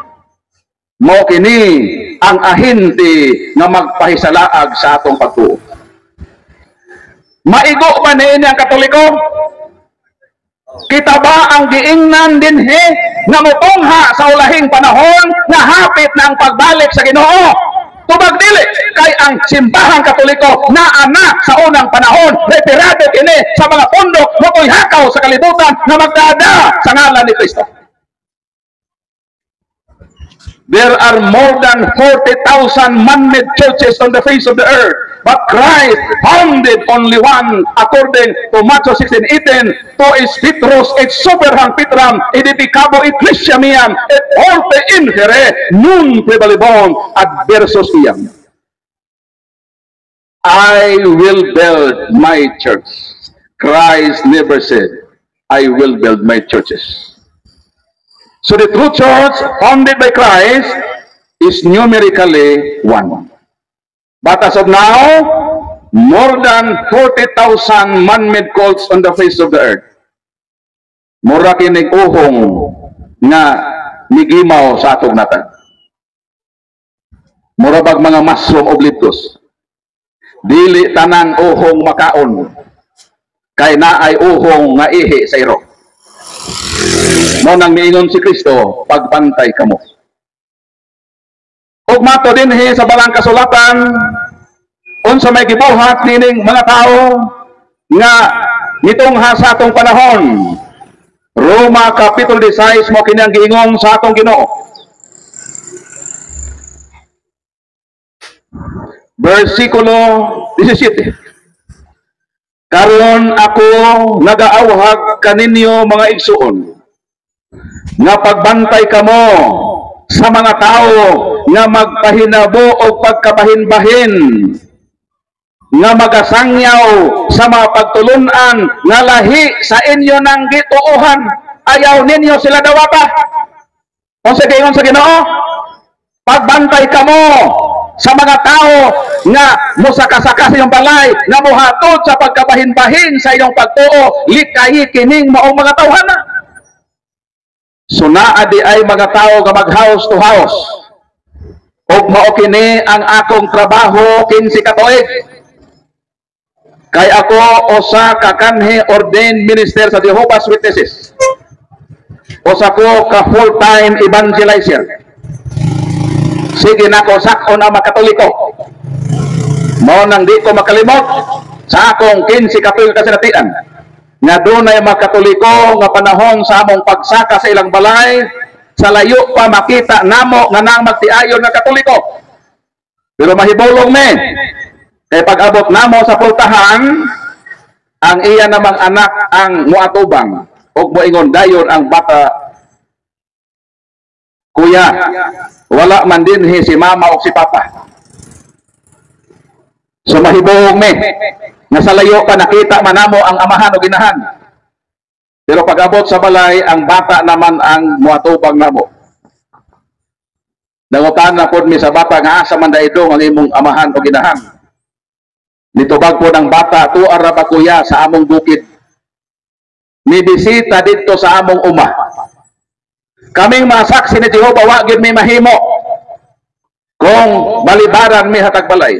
mo kini ang ahinti nga magpahisalaag sa atong pagtuo. Maigo ba niini ang Katoliko? Kita ba ang giingnan dinhi nga motungha sa ulahing panahon nga hapit na ang pagbalik sa Ginoo? Tubag dili, kay ang simbahang Katoliko na anak sa unang panahon, retirado kini sa mga pundok, motoy hakaw sa kalibutan na magdada sa ngalan ni Kristo. There are more than 40,000 man-made churches on the face of the earth, but Christ founded only one, according to Matthew 16:18, to is Petros et superhang Petram edificabo ecclesiamiam et orte infere nun prevalibon adversus iam. I will build my church. Christ never said, I will build my churches. So the true church founded by Christ is numerically one. But as of now, more than 40,000 man-made cults on the face of the earth. Mura kinig uhong nga migimaw sa atong natan. Mura bag mga mushroom oblitos. Dili tanan uhong makaon. Kay naay uhong nga ihi sa iro. Mo nang miingon si Kristo, pagbantay kamo. Ug mato dinhi sa balang kasulatan, unsa may gibuhat nining mga tao nga nitungha sa atong panahon. Roma Kapitulo 16 mo kini ang giingong sa atong Ginoo. Versikulo 17. Karon ako nagaawhag kaninyo mga igsuon nga pagbantay kamo sa mga tao nga magpahinabo o pagkabahin-bahin nga magasangyaw sa mga pagtulunan nga lahi sa inyo ng gituohan, ayaw ninyo sila dawata. Kung sa gayon sa Ginoo, pagbantay kamo sa mga tao nga musakasaka sa iyong balay, nga muhatod sa pagkabahin-bahin sa iyong pagtuo, likayi kining maong mga tawhana. So naadi ay mga tao nga mag-house to house. Og mao kini ang akong trabaho kinsi ka tuig. Kay ako usa ka kanhi ordained minister sa Jehovah's Witnesses. Usa ko ka full-time evangelizer. Sige na ko sakon ang makatoliko. Mao nang di ko makalimot sa akong 15 kapil kasinatian nga dunay makatoliko nga panahon sa among pagsaka sa ilang balay, sa layo pa makita namo nga nang magtiayon nga katoliko. Pero mahibulong me kay pag-abot namo sa pultahan, ang iya namang anak ang muatubang ug moingon dayon ang bata, kuya, wala man dinhi si mama o si papa. So mahibong me nga sa layo pa nakita manamo ang amahan o ginahan. Pero pag-abot sa balay, ang bata naman ang muatubang namo. Nangutan na pod mi sa bata nga asa man daidong ang imong amahan o ginahan. Nitubag po ng bata, tuara ba kuya sa among bukid. Nibisita dito sa among uma. Kaming mga saksi ni Jehovah, wagid may mahimo kung balibaran mi hatag balay.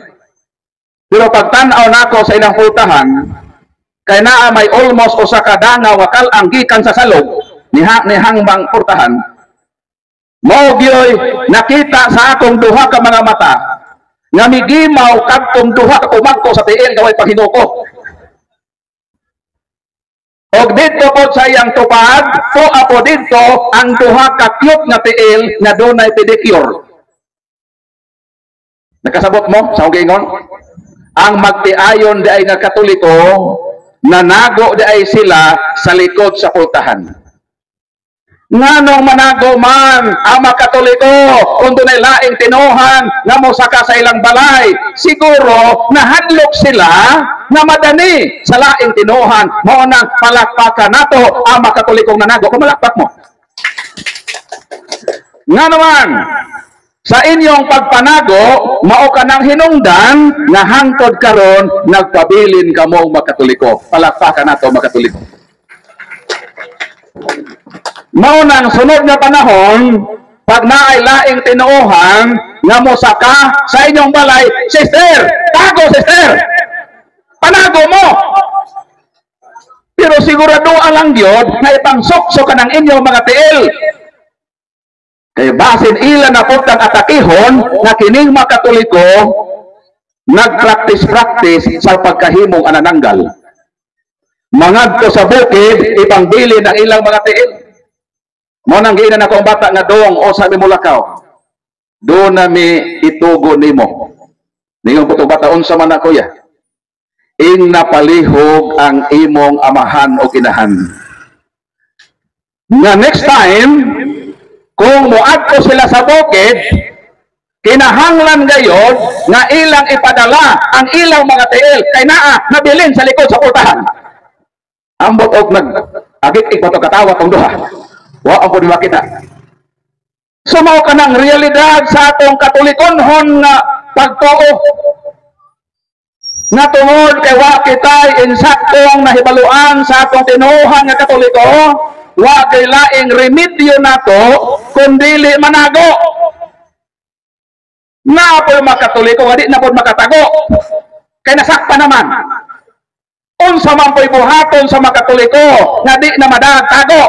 Pero pagtanaw nako sa ilang pultahan, kay naa may almost usa ka dangaw nga kalang gikan sa salog ni hangbang pultahan. Mao gyoy nakita sa akong duha ka mga mata nga migimaw kadtong duha ka kumagko sa tiil gaway paghinuko. Og dito po sa iyang tupad, tuwa po dito ang duha ka cute nga tiil nga dunay pedicure. Nakasabot mo sa ugingon? Ang magtiayon di ay nga Katoliko, nanago di ay sila sa likod sa pultahan. Nganong manago man ang mga Katoliko kung dunay laing tinuhan nga mosaka sa ilang balay, siguro nahadlok sila na madani sa laing tinuhan. Mao nang palakpakan nato ang mga Katolikong nanago. Kumalakpak mo. Nga naman sa inyong pagpanago, mao ka nang hinungdan nga hangtod karon nagpabilin kamo mga Katoliko. Palakpakan nato mga Katoliko. Mao nang sunod nga panahon, pag naay laing tinuohan nga mosaka sa inyong balay, sister, tago sister, panago mo. Pero sigurado lang gyud nga ipangsukso ka ng inyong mga tiil. Kay basin ila na pud kang atakihon nga kining mga Katoliko nagpractice sa pagkahimong anananggal. Mangadto sa bukid ipangbili ng ilang mga tiil. Mo nang giinan ako ang bata nga dong o sa mi Mulakaw. Do na mi itugo nimo. Ningon po to bata unsa man ako ya. Ing napalihog ang imong amahan o kinahan. Nga next time kung moadto sila sa bukid, kinahanglan gayon nga ilang ipadala ang ilang mga tiil kay naa nabilin sa likod sa pultahan. Ambot og nag-agik ko to katawa tong duha. Wa ang pud makita. So mao kanang realidad sa atong Katolikonhon nga pagtuo. Nga tungod kay wa kitay insaktong nahibaluan sa atong tinuohan nga Katoliko, wa kay laing remedyo nato kundi manago. Na po yung mga Katoliko, nga di na po makatago. Kaya nasakpa naman. Unsa man po'y buhaton sa mga Katoliko, nga di na madatago.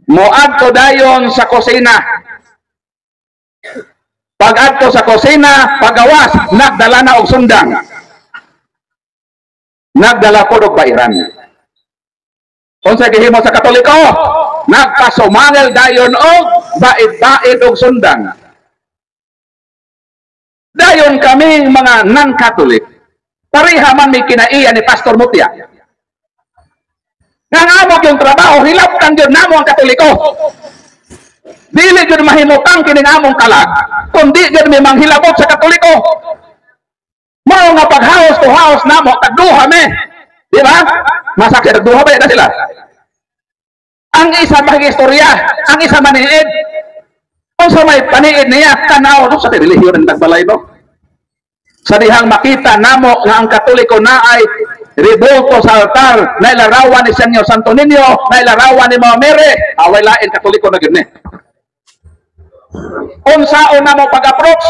Moadto dayon sa kusina. Pag-adto sa kusina, pagawas, nagdala na og sundang. Nagdala po og bairan. Unsa gihimo sa Katoliko? Nagpasumangel dayon og bait-bait og sundang. Dayon kami mga non-Catholic, pareha man may kinaiya ni Pastor Mutia. Nangamog yung trabaho, hilaptan yun namo ang Katoliko. Dili yun mahimutang kining among kalag, kundi yun may manghilabot sa Katoliko. Mao nga paghaos to haos namo, tagduha me. Di ba? Masakit, tagduha ba yan sila? Ang isa mag-istorya, ang isa maniid. Kung sa may paniid niya, tanaw sa relihiyon ng tagbalay mo. Sa dihang makita namo nga ang Katoliko na ay ribulto sa altar, na ilarawan ni Senyor Santo Niño, na ilarawan ni Mama Mary, away lain Katoliko na gini. Kung saan na mo pag-approach,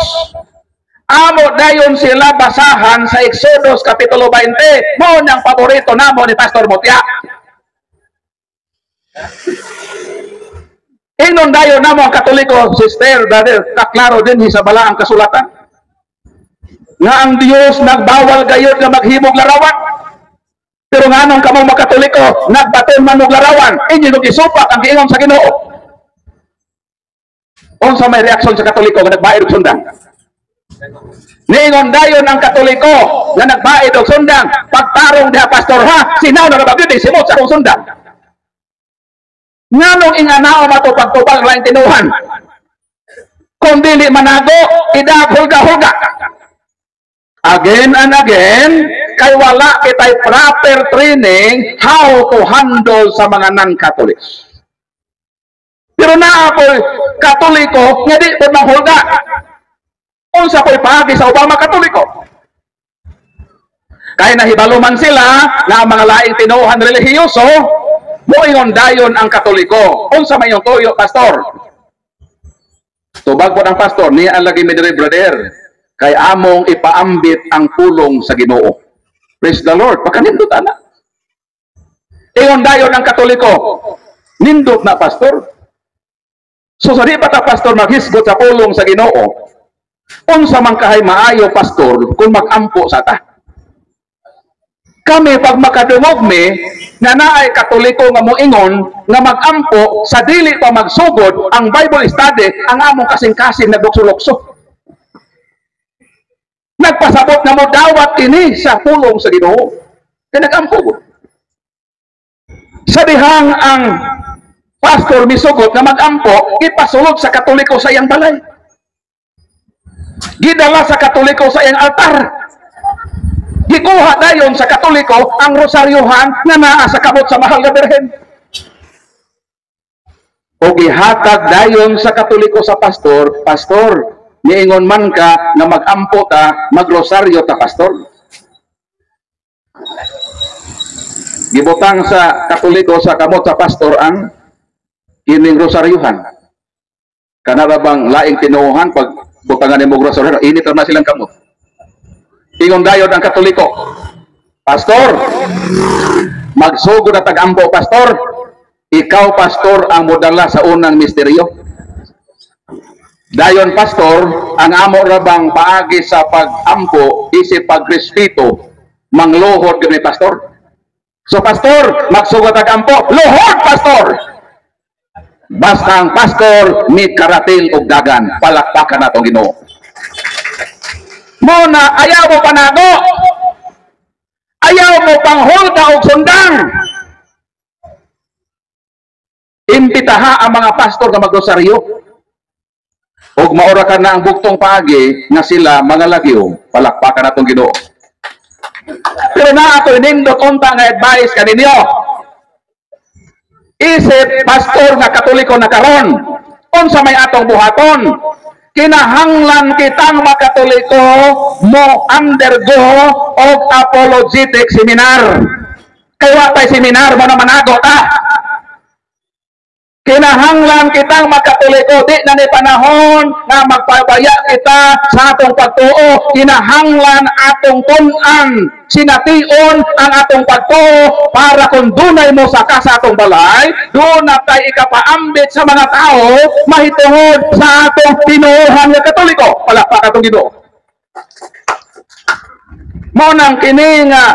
amo dayon sila basahan sa Exodus Kapitulo 20, mo niyang paborito namo ni Pastor Mutia. Ingnon dayon namo ang Katoliko, sister, brother, kaklaro din sa balaang kasulatan. Nga ang Dios nagbawal gayud nga maghimog larawan. Pero nganong kamong mga Katoliko, nagbaton man og larawan, inyo nung isupak ang giingon sa Ginoo. Unsa may reaksyon sa Katoliko nga nagbaid og sundang? Niingon dayon ang Katoliko nga nagbaid og sundang, pagtarong diha pastor ha, sinaw na ba gyud simot sa akong sundang. Nganong inganao mato pagtubag lain tinuhan. Kung dili manago, idahulga-hulga. Again and again, kay wala kitay proper training how to handle sa mga non-Catholics. Pero naa po Katoliko, nga di po manghulga. Unsa po'y pagi sa ubang mga Katoliko. Kaya nahibalo man sila na mga laing tinuhan relihiyoso, moingon dayon ang Katoliko. Unsa may yung tuyo, pastor? Tubag po ng pastor, niya ang lagi medre brother, kay among ipaambit ang pulong sa Ginoo. Praise the Lord. Pakanindot ana. Ingon dayon ang Katoliko, nindot na pastor. So sa di pa ta pastor maghisgot sa pulong sa Ginoo, unsa man kahay maayo pastor kung magampo sa ta. Kami pag makadungog mi na naay Katoliko nga moingon nga magampo sa dili pa magsugod ang Bible study ang among kasing-kasing nagdukso-lukso. Nagpasabot na mo dawat kini sa pulong sa Ginoo. Kaya nagampo. Sa dihang ang pastor misugot nga magampo, ipasulod sa Katoliko sa iyang balay. Gidala sa Katoliko sa iyang altar. Gikuha dayon sa Katoliko ang rosaryohan nga naa sa kamot sa mahal nga Birhen. O gihatag dayon sa Katoliko sa pastor, pastor, niingon man ka na magampo ta, magrosaryo ta pastor. Gibutang sa Katoliko sa kamot sa pastor ang kining rosaryohan. Kanara bang laing tinuohan pag butangan ni mo rosaryo, init na silang kamot. Ingon dayon ang Katoliko, pastor, magsugod na tagampo pastor, ikaw pastor ang modala sa unang misteryo. Dayon pastor, ang amo rabang paagi sa pagampo isip pagrespeto mangluhod gani pastor. So pastor, magsugod tagampo, luhod pastor. Basta ang pastor may karatil og dagan, palakpakan nato Ginoo. Mo na ayaw mo panago, ayaw mo panghulga og sundang. Imbitaha ang mga pastor nga magrosaryo. ug maura ka na ang buktong paagi nga sila mga lagyo, palakpakan natong Ginoo. Pero na ako inindot unta nga advice kaninyo. Isip pastor nga Katoliko na karon, unsa may atong buhaton? Kinahanglan kitang makatoliko mo undergo og apologetic seminar. Kay wa tay seminar mo na manago ta. Kinahanglan kitang makatoliko, di na ni panahon na magpabaya kita sa atong pagtuo. Kinahanglan atong tun-an, sination ang atong pagtuo para kung dunay mo sa atong balay, doon na tayo ikapaambit sa mga tao mahitungod sa atong tinuuhan nga Katoliko. Palakpak atong Ginoo. Mo nang kini nga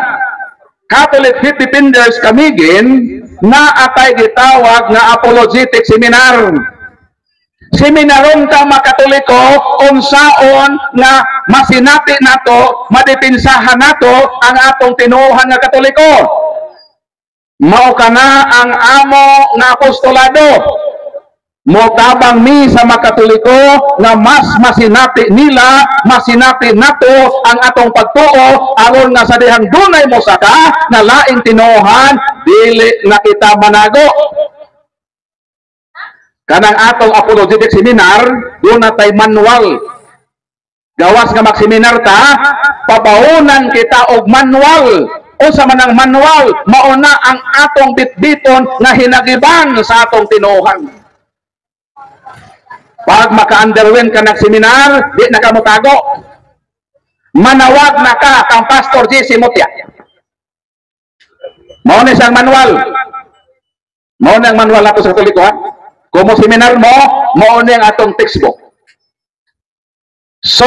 Catholic Faith Defenders kamigin na atay gitawag nga apologetic seminar. Seminaron ka makatoliko unsaon nga masinati nato, madipinsahan nato ang atong tinuuhan nga Katoliko. Mao kana ang amo nga apostolado. Motabang mi sa makatoliko nga mas masinati nila, masinati nato ang atong pagtuo aron nga sa dihang dunay mosaka na laing tinuuhan dili na kita manago. Kanang atong apologetic seminar, doon na tay manual. Gawas nga magseminar ta, pabaunan kita og manual. Unsa man ang manual, mauna ang atong bitbiton nga hinagiban sa atong tinuuhan. Pag maka-underwent ka ng seminar, di na ka mutago. Manawag na ka kang Pastor J.C. Mutia. Mao ni siyang manual. Mao ni ang manual nato sa Katoliko, ha? Kung mo seminar mo, mao ni ang atong textbook. So,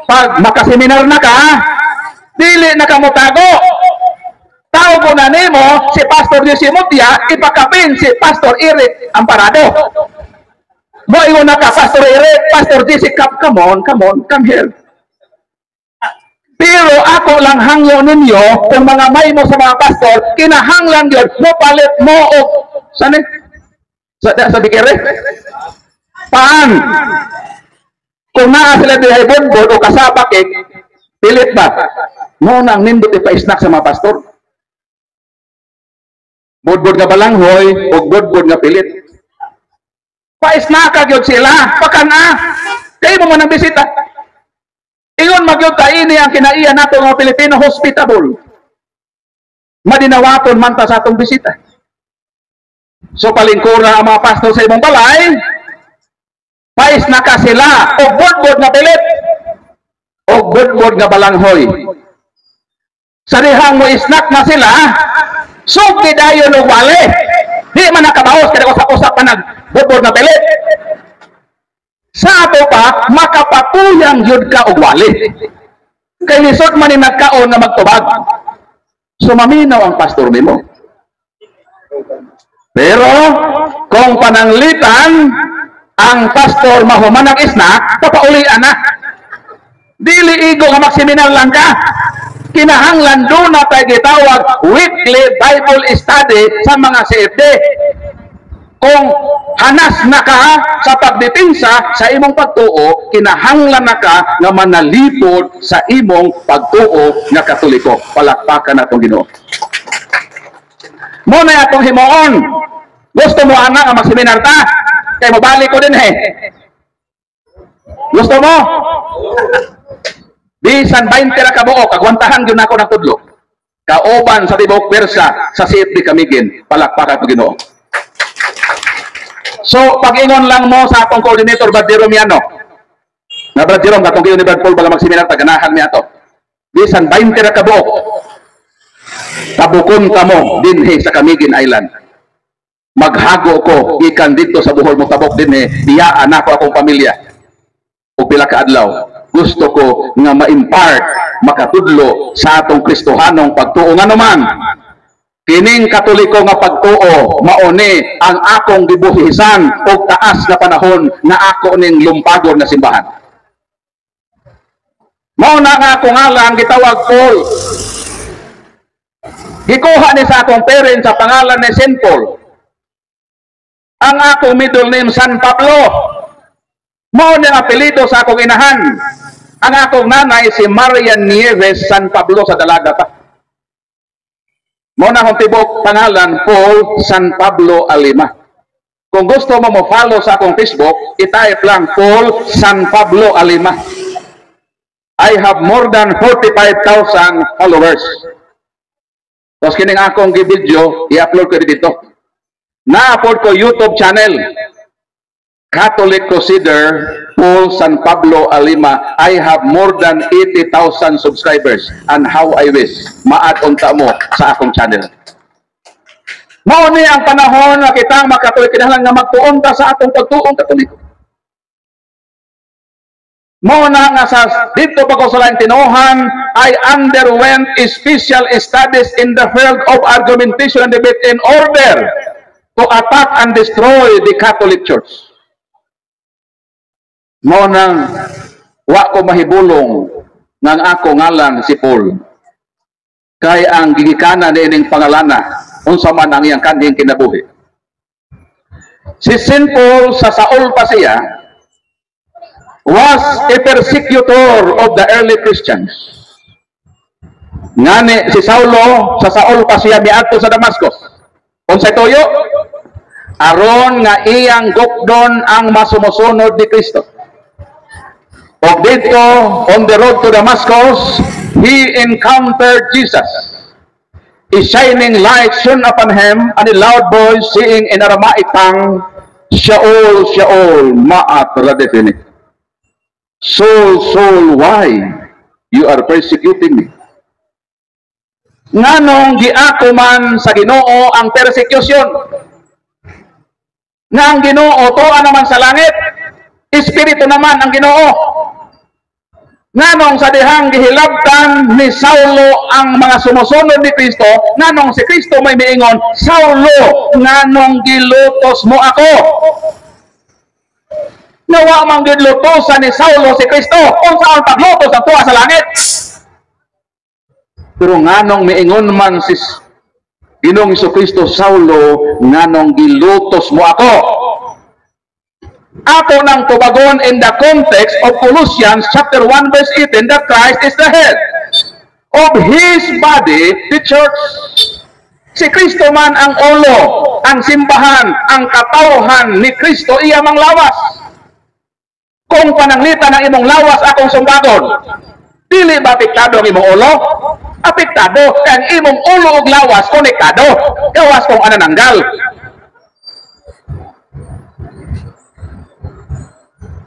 pag makaseminar na ka, dili na ka mutago. Tao ko na nimo si Pastor J.C. Mutia, ipakapin si Pastor Eric Amparado. Mo ingon na ka, Pastor Eric, Pastor J.C. come on, come here. Pero ako lang hangyo ninyo, kung mga may mo sa mga pastor, kinahanglan yun, mo palit mo o, saan eh? Sa bikere? Paan? Kung naa sila dihay bonbon o kasabak eh, pilit ba? Mo nang nindot ipa-snack sa mga pastor. Bodbod nga balanghoy o bodbod nga pilit. Pa-snack yun sila, pakana. Kayo mo nang bisita. Ingon magyud ta ini ang kinaiya nato nga Pilipino hospitable. Madinawaton man ta sa atong bisita. So palingkura ang mga pastor sa imong balay, pais na ka sila og bodbod nga pilit og bodbod nga balanghoy. Sa dihang mo snack na sila, sugdi dayon og wale. Di man nakabaos kada usap-usap pa nag bodbod nga pilit. Sa ato pa, makapatuyang yun ka og wali. Kay lisod man ni nagkaon nga magtubag. So maminaw ang pastor nimo. Pero kung pananglitan ang pastor mahuman ang snack, papaulian na. Dili igo nga magseminar lang ka. Kinahanglan doon na tayo gitawag weekly Bible study sa mga CFD. Kung hanas na ka sa pagdepensa sa imong pagtuo, kinahanglan na ka nga manalipod sa imong pagtuo nga Katoliko. Palakpakan natong Ginoo. Mo na atong himuon. Gusto mo ana nga magseminar ta? Kay mabalik ko din Gusto mo? Bisan 20 ra ka buok, agwantahan gyud nako ng tudlo. Kaoban sa tibok Persa sa CFD Kamigin. Palakpakan natong Ginoo. So, pag-ingon lang mo sa akong coordinator, Brad Jerome Yano. Na Brad Jerome, katong kayo ni Brad Paul, baga magseminar, taganahan niya ito. Bisan 20 ra ka buok. Tabukon ka mo, dinhe sa Camiguin Island. Maghago ko, ikan dito sa buhol mo tabok dinhe, biyaan ako akong pamilya. O pila ka adlaw. Gusto ko nga ma-impart, makatudlo sa atong Kristohanong pagtuo nga naman. Kining Katoliko nga pagtuo mauni ang akong gibuhisan og taas na panahon na ako ning lumpagon na simbahan. Mao na nga ako ngalan gitawag Paul. Gikuha ni sa akong parents sa pangalan ni Saint Paul. Ang akong middle name San Pablo. Mao ni ang apelyido sa akong inahan. Ang akong nanay si Marian Nieves San Pablo sa Dalaga pa. Mao na akong tibok pangalan Paul San Pablo Alima. Kung gusto mo mo-follow sa akong Facebook, i-type lang Paul San Pablo Alima. I have more than 45,000 followers. Tapos kining akong video, i-upload ko dito. Na-upload ko YouTube channel. Catholic Crusader Paul San Pablo Alima. I have more than 80,000 subscribers. And how I wish ma-add-on ta mo sa akong channel. Mao ni ang panahon na kitang makatuloy kinahanglan nga magtuon ta sa atong pagtuong Katoliko. Mao na nga sa dito pa ko sa lain tinuhan, I underwent special studies in the field of argumentation and debate in order to attack and destroy the Catholic Church. Mao nang wa ko mahibulong ng ako ngalan si Paul. Kay ang gigikanan niining pangalana unsa man ang iyang kanhing kinabuhi. Si St. Paul sa Saul pa siya was a persecutor of the early Christians. Ngani si Saulo sa Saul pa siya miadto sa Damascus. Unsay tuyo? Aron nga iyang gukdon ang masumusunod ni Kristo. Og dito on the road to Damascus, he encountered Jesus. A shining light shone upon him, and a loud voice saying in Aramaic tongue, Shaul, Shaul, ma'at radefini. Saul, Saul, why you are persecuting me? Nganong giako man sa Ginoo ang persecution? Nga ang Ginoo tuwa naman sa langit, Espiritu naman ang Ginoo. Nganong sa dihang gihilabtan ni Saulo ang mga sumusunod ni Kristo, nganong si Kristo may miingon, Saulo, nganong gilutos mo ako? Nawa mang gilutosan ni Saulo si Kristo, kung saan paglutos ang tuwa sa langit. Pero nganong miingon man si Ginoong Kristo, Saulo, nganong gilutos mo ako? Ako nang tubagon in the context of Colossians chapter 1 verse 18 that Christ is the head of His body, the church. Si Kristo man ang ulo, ang simbahan, ang katawhan ni Kristo iya mang lawas. Kung pananglitan ng imong lawas akong sumbagon, dili ba apektado ang imong ulo? Apektado ang imong ulo ug lawas konektado. Gawas kung anananggal.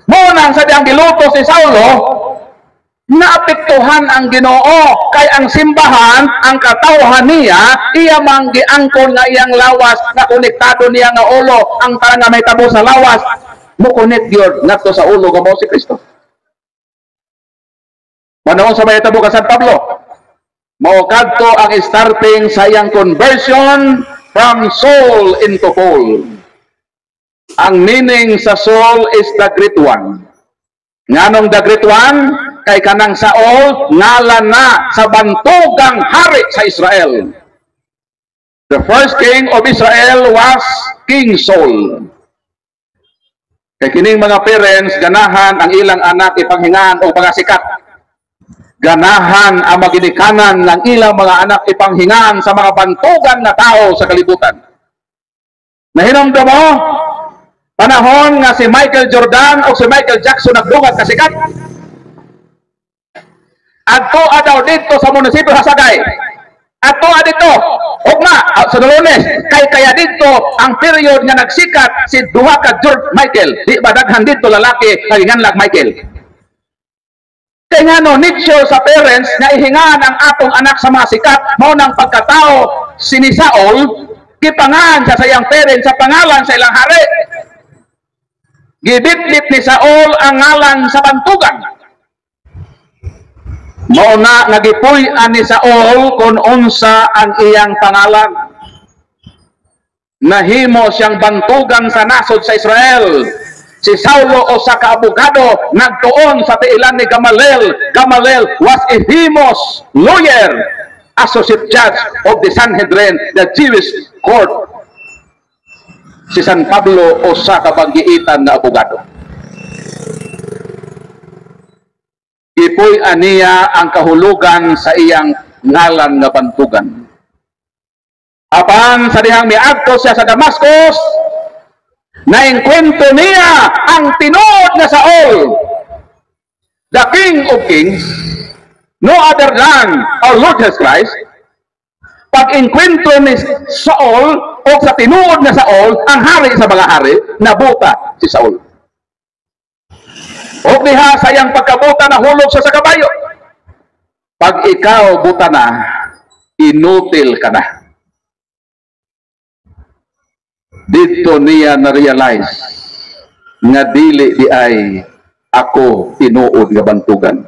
Munang sa diyang gilutos si Saulo, naapektuhan ang Ginoo kay ang simbahan, ang katawhan niya, iya mang giangkon nga iyang lawas na konektado niya nga ulo, ang parang nga may tabo sa lawas, mo connect yun ngadto sa ulo nga mo si Kristo. Manaon sa may tabo ka San Pablo, mao kadto ang starting sa iyang conversion from Saul into Paul. Ang meaning sa Saul is the great one. Nganong the great one? Kay kanang Saul, ngalan na sa bantugang hari sa Israel. The first king of Israel was King Saul. Kay kining mga parents, ganahan ang ilang anak ipanghingaan o pagasikat. Ganahan ang maginikanan ng ilang mga anak ipanghingaan sa mga bantugan na tao sa kalibutan. Nahinomdo mo? Panahon nga si Michael Jordan o si Michael Jackson nagdungat kasikat. Adto daw dito sa munisipyo sa Sagay. Adto dito. Og nga sa Lunes kaya dito ang period nga nagsikat si duha ka George Michael. Di ba daghan dito lalaki kalinganlag Michael. Kaya nga no, nature sa parents na ihingaan ang atong anak sa mga sikat, mao nang pagkatao si ni Saul, kipangan sa sayang parents sa pangalan sa ilang hari. Gibit-bit ni Saul ang ngalan sa bantugan. Mao na nagipuy-an ni Saul kung unsa ang iyang pangalan. Nahimo siyang bantugan sa nasod sa Israel. Si Saulo o sa kaabogado nagtuon sa tiilan ni Gamaliel. Gamaliel was a famous lawyer, associate judge of the Sanhedrin, the Jewish court. Si San Pablo o sa kabanggiitan na abogado. gipuy aniya ang kahulugan sa iyang ngalan nga bantugan. Apan sa dihang miadto siya sa Damascus, naengkwento niya ang tinuod nga Saul, the King of Kings, no other than our Lord Jesus Christ. Pag-engkwentro ni Saul o sa tinuod nga Saul, ang hari sa mga hari, nabuta si Saul. O diha sa iyang pagkabuta, nahulog siya sa kabayo. Pag ikaw buta na, inutil ka na. Dito niya na-realize nga dili di ay ako tinuod nga bantugan.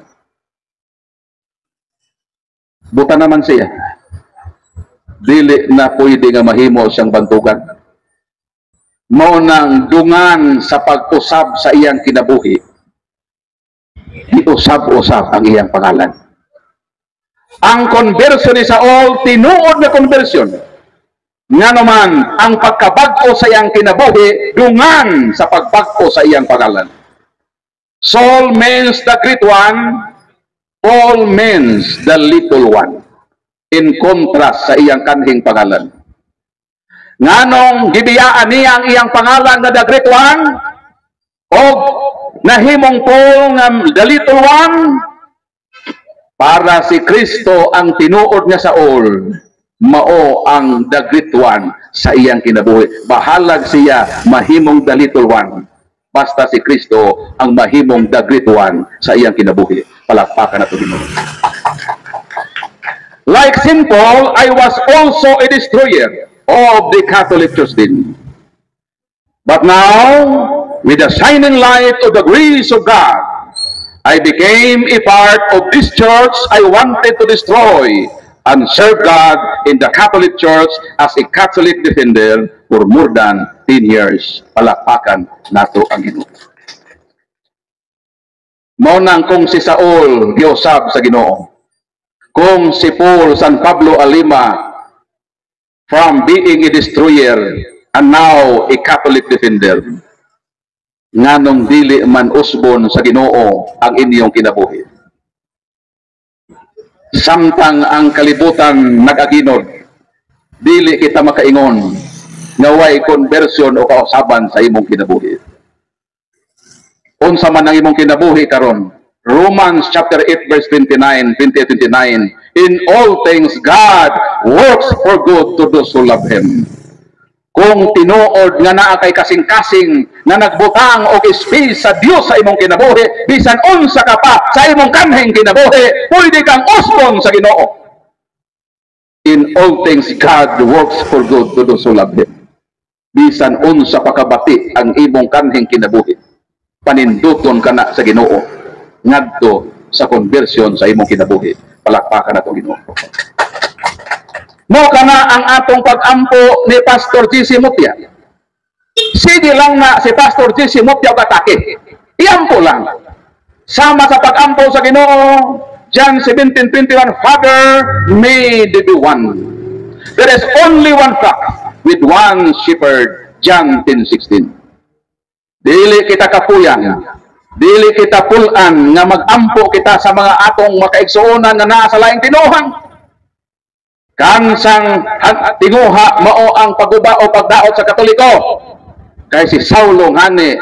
Buta naman siya. Dili na pwede nga mahimo siyang bantugan. Mao nang dungan sa pag-usab sa iyang kinabuhi. Iusab-usab ang iyang pangalan. Ang conversion ni Saul, tinuod na conversion. Nga naman, ang pagkabag-o sa iyang kinabuhi, dungan sa pagbag-o sa iyang pangalan. Saul means the great one, Paul means the little one. In contrast sa iyang kanhing pangalan. Nganong gibiyaan niya ang iyang pangalan na the great one, o nahimong Paul nga the little one, para si Kristo ang tinuod nga Saul, mao ang the great one sa iyang kinabuhi. Bahalag siya mahimong the little one. Basta si Kristo ang mahimong the great one sa iyang kinabuhi. Palakpakan nato Ginoo. Like St. Paul, I was also a destroyer of the Catholic Church din. But now, with the shining light of the grace of God, I became a part of this church I wanted to destroy and serve God in the Catholic Church as a Catholic defender for more than 10 years. Palakpakan nato ang Ginoo. Mao nang kung si Saul giusab sa Ginoo, kung si Paul San Pablo Alima from being a destroyer and now a Catholic defender, nganong dili man usbon sa Ginoo ang inyong kinabuhi. Samtang ang kalibutan nag-aginod, dili kita makaingon nga way conversion o kausaban sa imong kinabuhi. Unsa man ang imong kinabuhi karon? Romans chapter 8 verse 29, 20-29, in all things God works for good to those who love Him. Kung tinuod nga naa kay kasing-kasing na nagbutang og space sa Dios sa imong kinabuhi, bisan unsa ka pa sa imong kanhing kinabuhi, pwede kang usbon sa Ginoo. In all things God works for good to those who love Him. Bisan unsa pa kabati ang imong kanhing kinabuhi, paninduton kana sa Ginoo ngadto sa conversion sa imong kinabuhi. Palakpakan nato Ginoo. Mo kana ang atong pag-ampo ni Pastor G.C. Mutya. Sige lang na si Pastor G.C. Mutya katake. Iampo lang. Sama sa pag-ampo sa Ginoo, John 17:21, Father, may they be one. There is only one flock with one shepherd, John 10:16. Dili kita kapuyan, dili kita pulan nga mag-ampo kita sa mga atong makaigsuonan nga naa sa laing tinuhan. Kansang tinguha mao ang paguba o pagdaot sa Katoliko. Kay si Saulo ngani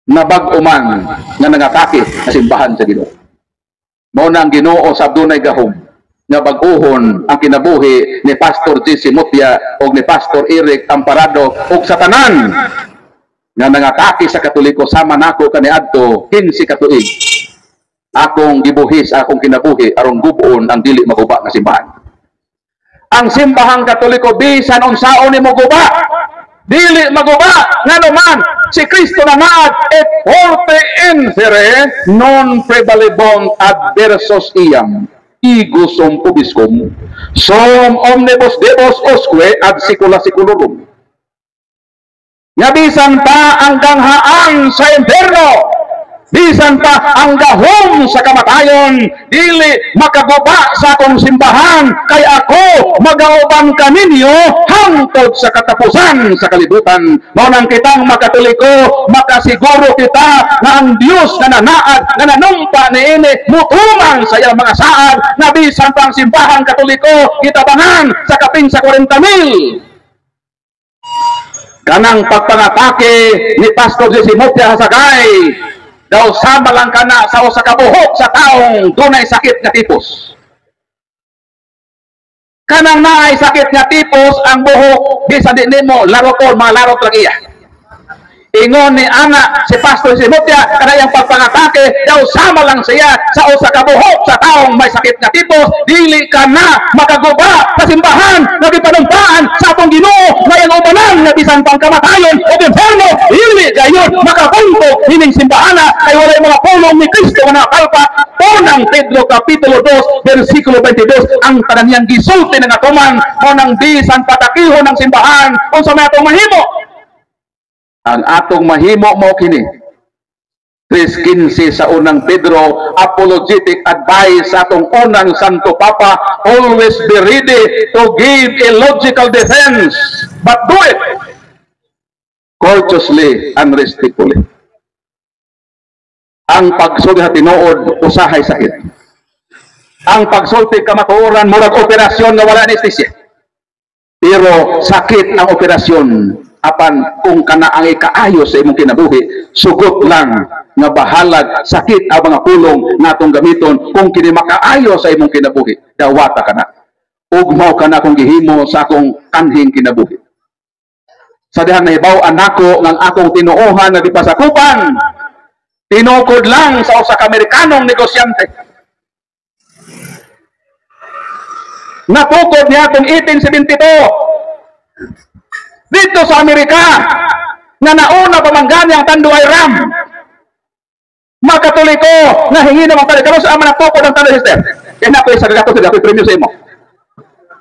nabag-uman nga nangatake sa simbahan sa Ginoo. Mao na ang Ginoo sa dunay gahom nga bag-uhon ang kinabuhi ni Pastor G.C. Mutya o ni Pastor Eric Amparado ug sa tanan nga nangatake sa Katoliko sama nako kaniadto 15 ka tuig. Akong gibuhis akong kinabuhi aron gubuon ang dili maguba nga simbahan. Ang simbahang Katoliko bisan unsaon nimo guba, dili maguba nganuman si Kristo na naad et forte infere non prevalebont adversos iam ego sum pubiscum sum omnibus Deus usque ad secula seculorum. Nga bisan pa ang ganghaan sa impierno, Bisan pa ang gahom sa kamatayon, dili makaguba sa akong simbahan, kay ako magaubang kaninyo hangtod sa katapusan sa kalibutan. Mao nang kitang makatoliko, makasiguro kita na ang Dios na nanaad, na nanumpa niini, mutumang sa iyang mga saad, na bisan pa ang simbahan katoliko, kitabangan sa kapin sa 40,000. Kanang pagpangatake ni Pastor Jesse Mutya Hasagay, daw sama lang ka na sa usa ka buhok sa taong dunay sakit nga tipos. Kanang naay sakit nga tipos ang buhok, bisa di nimo larot mga larot lang iya. Ingon ni anak si Pastor si Mutya, kanayang pagpangatake, daw sama lang siya sa usa ka buhok sa taong may sakit nga tipos, dili ka na makaguba sa simbahan nga gipanumpaan sa atong Ginoo nga iyang ubanan nga bisan pang kamatayon o inferno, dili gayon makabuntog hining simbahana kay walay mga pulong ni Kristo nga nakalpa. Unang Pedro kapitulo 2 bersikulo 22, ang tanan niyang gisulti nga tuman o nang bisan patakihon ng simbahan unsa may atong mahimo. Ang atong mahimo mo kini 3:15 sa unang Pedro, apologetic advice sa atong unang Santo Papa, always be ready to give a logical defense, but do it courteously and respectfully. Ang pagsulti sa tinuod usahay sakit. Ang pagsulti kamatuoran murag operasyon nga wala anestesya. Pero sakit ang operasyon. Apan kung kana ang ikaayo sa imong kinabuhi, sugot lang nga bahalag sakit ang mga pulong natong gamiton. Kung kini makaayo sa imong kinabuhi, dawata kana. Ug mao kana kung gihimo sa akong kanhing kinabuhi. Sa dihang nahibaw anako ng akong tinuohan na dipasakupan, tinukod lang sa usa ka Amerikanong negosyante. Natukod niya itong 1872 dito sa Amerika nga nauna pamanggani ang Tanduay Ram. Makatoliko nga hingi naman tayo karon sa ama natukod ang Tanduay sister. Kaya na ko isa gato sila ko premium sa imo.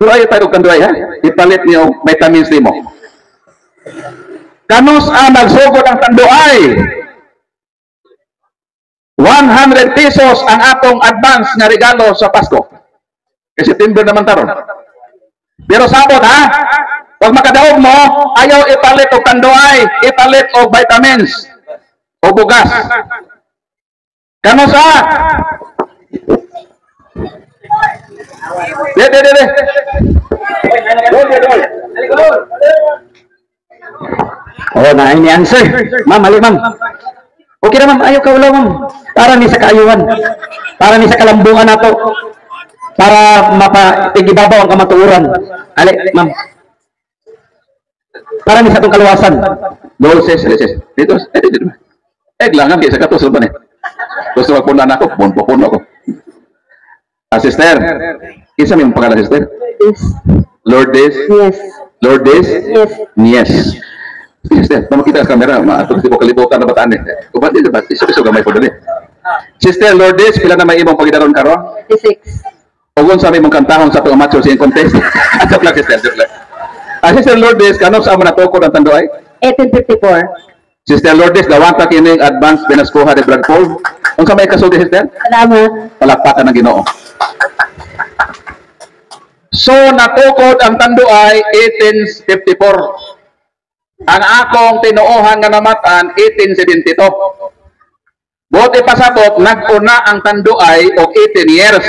Pero ayo tayo Tanduay ha. Ipalit niyo vitamins nimo. Kanus nagsugod ang Tanduay. 100 pesos ang atong advance nga regalo sa Pasko. Kasi September naman taron. Pero sabot ha, pag makadaog mo, ayaw ipalit o Tanduay, ipalit o vitamins o bugas. Kano sa? Dede. Oh, na ini answer. Ma'am, ali ma'am. Okay na ma'am, ayaw ka wala ma'am. Para ni sa kaayuhan. Para ni sa kalambungan nato. Para mapatigibabaw ang kamatuoran. Ali, ma'am. Para ni sa itong kaluwasan. Doses. Dito. Lang ang kisa katusod ba ni? Gusto magpunan ako, puno ako. Sister, isa may pangalan sister? Yes. Lourdes? Yes. Lourdes? Yes. Yes. Sister, tama kita sa kamera, maatong tipo kalibutan na bataan eh. Kubat din, ba't iso-iso gamay po dali. Sister Lourdes, pila na may imong pagitaron karon? 56. Ugon sa may mong kantahon sa itong amateur singing contest. Joke lang, sister, joke lang. Sister Lourdes, kanong sa mga natukod ang Tanduay? 1854. Sister Lourdes, dawanta kining advance pinaskuha de Bragpol. Kung sa may kasulti, sister? Salamat. Palakpakan ng Ginoo. So, natukod ang Tanduay 1854. Ang akong tinuohan nga namatan 1872. Buti pasabot, nag-una ang Tanduay og 18 years.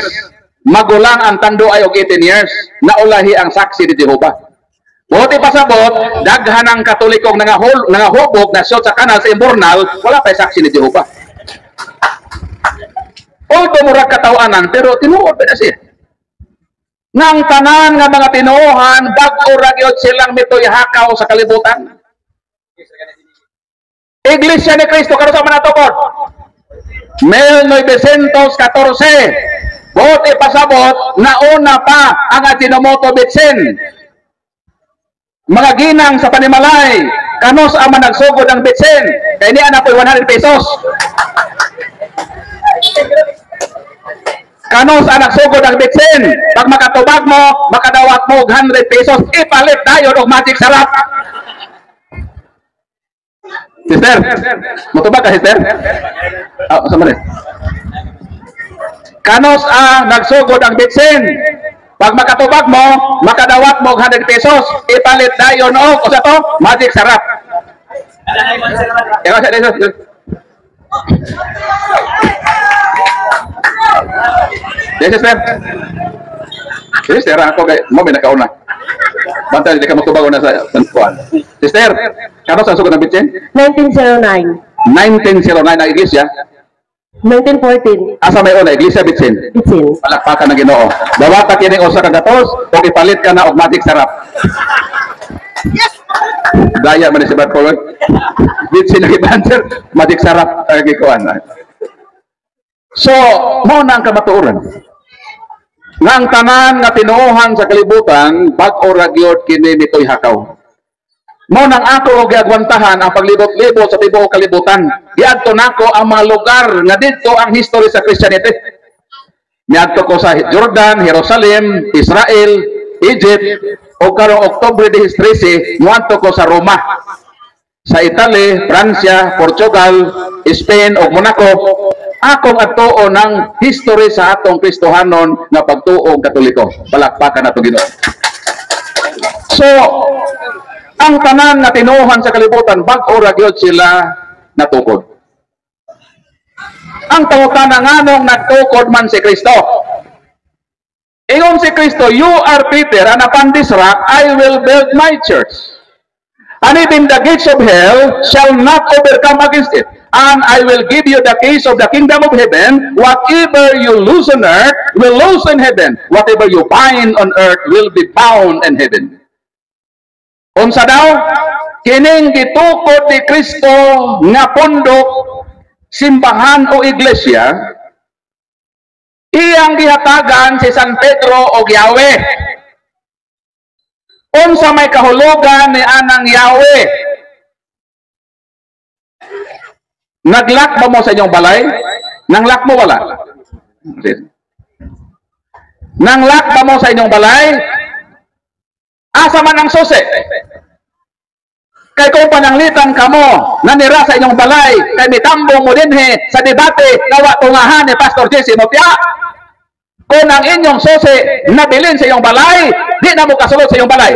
Magulang ang Tanduay og 18 years. Naulahi ang saksi ni Jehovah. Buti pasabot, daghan ang Katolikong nangahubog na shot sa kanal sa imbornal, wala pa saksi ni Jehovah. Although murag katawanan, pero tinuod pa na siya. Nang tanan nga mga tinuohan, bag-o ra gyud silang mitoy hakaw sa kalibutan. Iglesia ni Cristo karon sa manatukod. 1914. Buti pasabot, nauna pa ang Ajinomoto Bitsin. Mga ginang sa panimalay, kanos ang nagsugod ng bitsin. Kaya niya na po 100 pesos. Kanos ang nagsugod ng bitsin. Pag makatubag mo, makadawat mo 100 pesos. Ipalit tayo ng magic sarap. Sister, mutubag ka, sister? Sama rin. Kanos nagsugod ang bitsin. Pag makatubag mo, makadawat mo 100 pesos, ipalit dayon o sa to, magic sarap. Yes, sister. Sister, ako mo may nakauna. Bantay, hindi ka magtubago na sa kuan. Sister, kanos ang sugod ng bitsin? 1909. 1909 na iglesia. 1914. Asa may una, iglesia bitsin. Bitsin. Palakpakan ng Ginoo. Dawat ka kining usa ka gatos, o ipalit ka na og magic sarap. Daya man si Brad Paul. Bitsin na ibanter, magic sarap ang gikuan. So, mo na ang kamatuoran. Nga ang tanan nga tinuohan sa kalibutan, bag-o ra gyud kini nitoy hakaw. Mo nang ato og giagwantahan ang paglibot-libot sa tibuok kalibutan. Giadto nako ang mga lugar nga didto ang history sa Christianity. Miadto ko sa Jordan, Jerusalem, Israel, Egypt, o karong Oktubre 13, muadto ko sa Roma. Sa Italy, Pransya, Portugal, Spain o Monaco, akong atuo ng history sa atong Kristohanon nga pagtuo Katoliko. Palakpakan nato Ginoo. So, ang tanan nga tinuohan sa kalibutan, bag-o ra gyud sila natukod. Ang pangutana nganong nagtukod man si Kristo. Ingon si Kristo, you are Peter, and upon this rock I will build my church. And even the gates of hell shall not overcome against it. And I will give you the keys of the kingdom of heaven. Whatever you loose on earth will loose in heaven. Whatever you bind on earth will be bound in heaven. Unsa daw? Kining gitukod ni Kristo nga pundok, simbahan o iglesia, iyang gihatagan si San Pedro o Yahweh. Unsa may kahulugan ni anang Yahweh? Naglak ba mo sa inyong balay? Nanglak mo wala? Nanglak ba mo sa inyong balay? Asa man ang susi? Kay kung pananglitan ka mo, nanira sa inyong balay, kay mitambong mo dinhi sa debate, nawa tungahan ni Pastor Jesse Mopia, kung ang inyong susi nabilin sa iyong balay, di na mo kasulod sa iyong balay.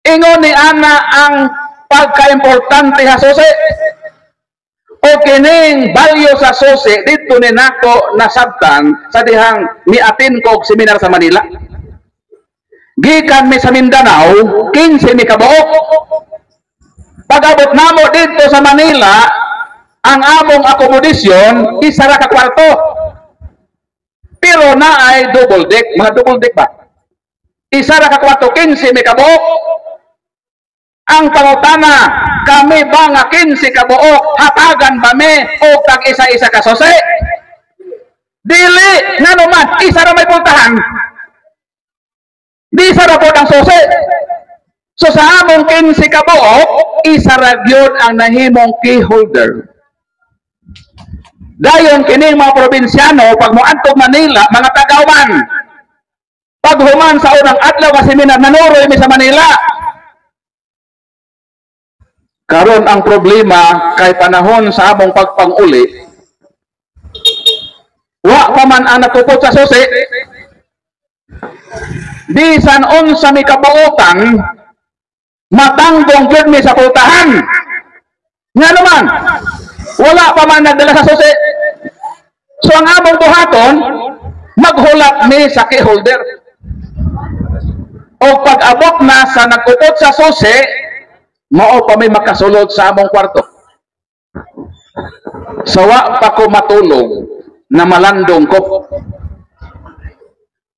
Ingon ni Ana ang pagka-importante ha susi. O kining balyo sa susi, dito ni nako nasabtan sa dihang miatin ko og seminar sa Manila. Gikan mi sa Mindanao, 15 mi kabuok. Pag-abot namo dito sa Manila, ang among akomodasyon, isa ra ka kwarto. Pero na ay double deck, mga double deck ba? Isa ra ka kwarto, 15 mi kabuok. Ang pangutana, kami ba nga 15 kabuok, hatagan ba mi o tag isa-isa ka susi? Dili, nga naman, isa ra may pultahan. Di isa ra po ang susi. So sa among 15 kabuok, isa ra gyud ang nahimong key holder. Dayon kining mga probinsyano, pag moadtog Manila, mga tagawan. Pag human sa unang adlaw nga seminar, nanuroy mi sa Manila. Karon ang problema kay panahon sa among pagpanguli, wa pa man ang natupot sa susi. Bisan unsa mi kabuotan, matanggong gyud mi sa pultahan. Nga naman, wala pa man nagdala sa susi. So ang among buhaton, maghulat mi sa key holder. O pag-abot na sa nagupot sa susi, mao pa may makasulod sa among kwarto. Sawa pa ko matulog na malandong ko.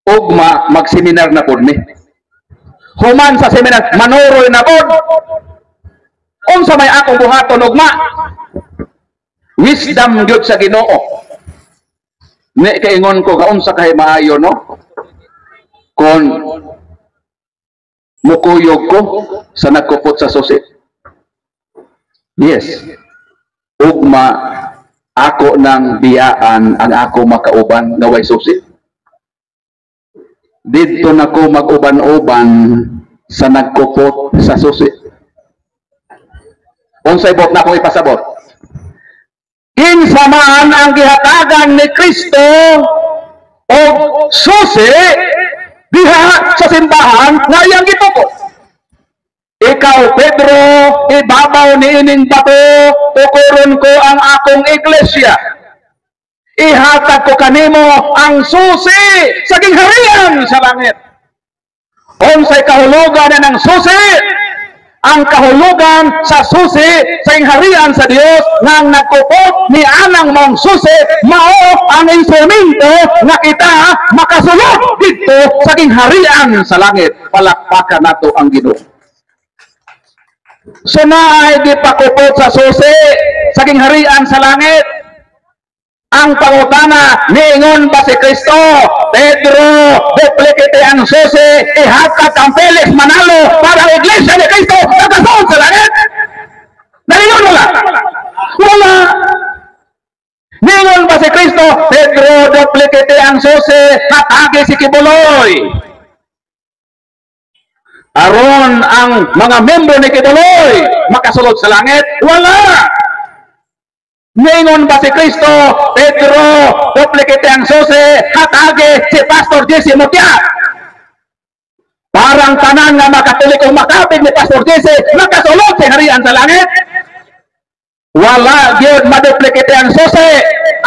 Ugma magseminar na pod mi. Human sa seminar, manuroy na pod. Unsa may akong buhaton ugma? Wisdom gyud sa Ginoo. Ni kaingon ko kaunsa kay maayo no? Kon mukuyog ko sa nagkupot sa susi. Yes. Ugma ako nang biyaan ang ako makauban nga way susi. Dito na ko mag-uban-uban sa nagkupot sa susi. Unsay bot na akong ipasabot. Kinsa man ang gihatagan ni Kristo o susi diha sa simbahan nga iyang gituko. Ikaw, Pedro, ibabaw ni ining bato, tukuron ko ang akong iglesia. Ihatag ko kanimo ang susi sa gingharian sa langit. Unsay kahulugan na ng susi? Ang kahulugan sa susi sa ingharian sa Dios nang nagkupot ni anang mong susi mao ang instrumento nga kita makasulod dito sa ingharian sa langit. Palakpakan nato ang Ginoo. So naay gipakupot sa susi sa ingharian sa langit. Ang pangutana, niingon ba si Kristo, Pedro, duplicate ang susi, ihatag ang Felix Manalo para ang iglesia ni Kristo nakasoon sa langit? Nalingon wala? Wala. Niingon ba si Kristo, Pedro, duplicate ang susi, hatagi si Kibuloy? Aron ang mga membro ni Kibuloy makasulod sa langit? Wala. Ningon ba si Kristo, Pedro, duplicate ang susi, hatagi si Pastor Jesse Mutia? Parang tanan nga makatolikong makapig ni Pastor Jesse, makasulod sa harian sa langit? Wala gyud maduplicate ang susi.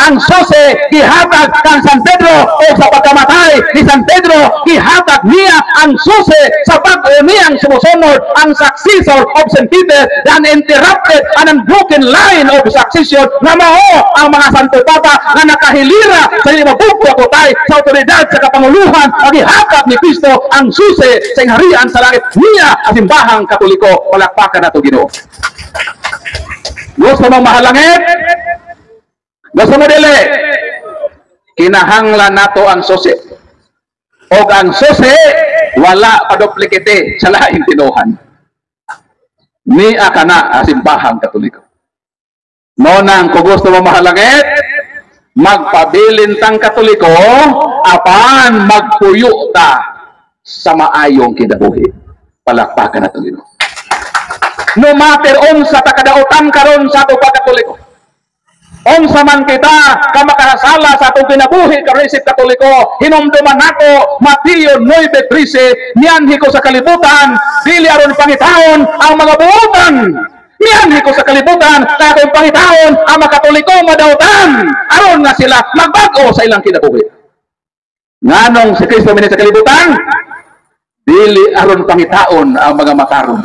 Ang susi gihatag kang San Pedro o sa pagkamatay ni San Pedro, gihatag niya ang susi sa pag-o niyang sumusunod ang successor of St. Peter, the uninterrupted and unbroken line of succession na mao ang mga santo papa nga nakahilira sa limabugto kutay sa otoridad sa kapanguluhan ang gihatag ni Kristo ang susi sa harian sa langit niya ang simbahang Katoliko. Palakpakan nato Ginoo. Gusto mong mahalangit? Gusto mo dili? Kinahanglan nato ang susi. O ang susi, wala paduplikite sa laing tinuhan. Niya ka na simbahang Katoliko. Nonang, kung gusto mo mahalangit, magpabilin tang Katoliko, apan magpuyo ta sa maayong kinabuhi. Palakpakan nato Ginoo. No matter unsa ta kadautan karon sa ato pagkatoliko. Unsa man kita ka makasala sa atong kinabuhi karon isip Katoliko, hinumduman nato Mateo 9:13, niyanhi ko sa kalibutan, dili aron pangitaon ang mga buotan. Niyanhi ko sa kalibutan, kaya akong pangitaon ang mga Katoliko madautan, aron nga sila magbago sa ilang kinabuhi. Nganong si Kristo minit sa kalibutan, dili aron pangitaon ang mga makaron.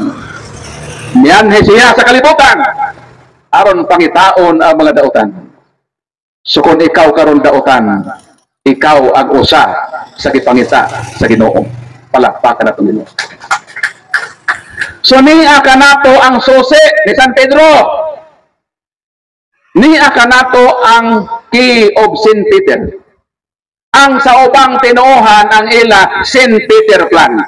Niyanhi siya sa kalibutan, aron pangitaon ang mga dautan. So kung ikaw karon dautan, ikaw ang usa sa gipangita sa Ginoo. Palakpakan nato Ginoo. So niya kanato ang susi ni San Pedro. Niya kanato ang key of St. Peter. Ang sa ubang tinuohan ang ila St. Peter plan.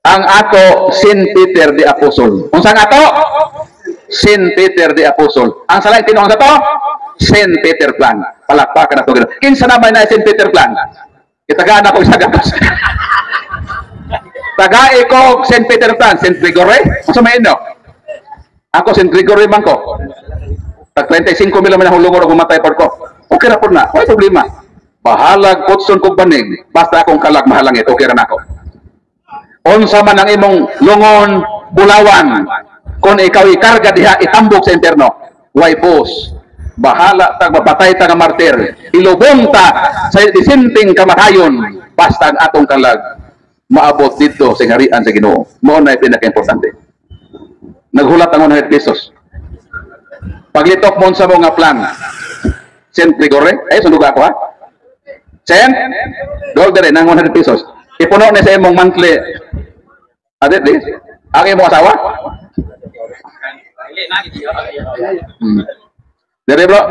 Ang ato St. Peter the Apostle. Unsang ato? St. Peter the Apostle. Ang salay tinuong sa to? St. Peter plan. Palakpakan na ito. Kinsa naman na St. Peter plan? Itagaan ako isa gatos. Tagai ko St. Peter plan. St. Gregory? Masa may ino? Ako St. Gregory man ko. Tag 35 mil naman ang hulungon o gumatay por ko. Okay na po na. May problema. Bahalag kutson kong banig. Basta akong kalag mahalangit. Okay na ako. Unsa man ang imong lungon, bulawan, kung ikaw ikarga diha, itambok sa interno, why boss, bahala tag mapatay ta nga martir, ilubong ta sa disinting kamatayon, basta ang atong kalag, maabot dito sa harian sa Ginoo. Mao na pinaka-importante. Naghulat ang 100 pesos. Paglitok mo sa mga plan, St. Gregory, ay sundog ako ha? St. Gregory, ng 100 pesos. Ipuno na sa imong monthly. Adit di? Ang imong asawa? Dire bro.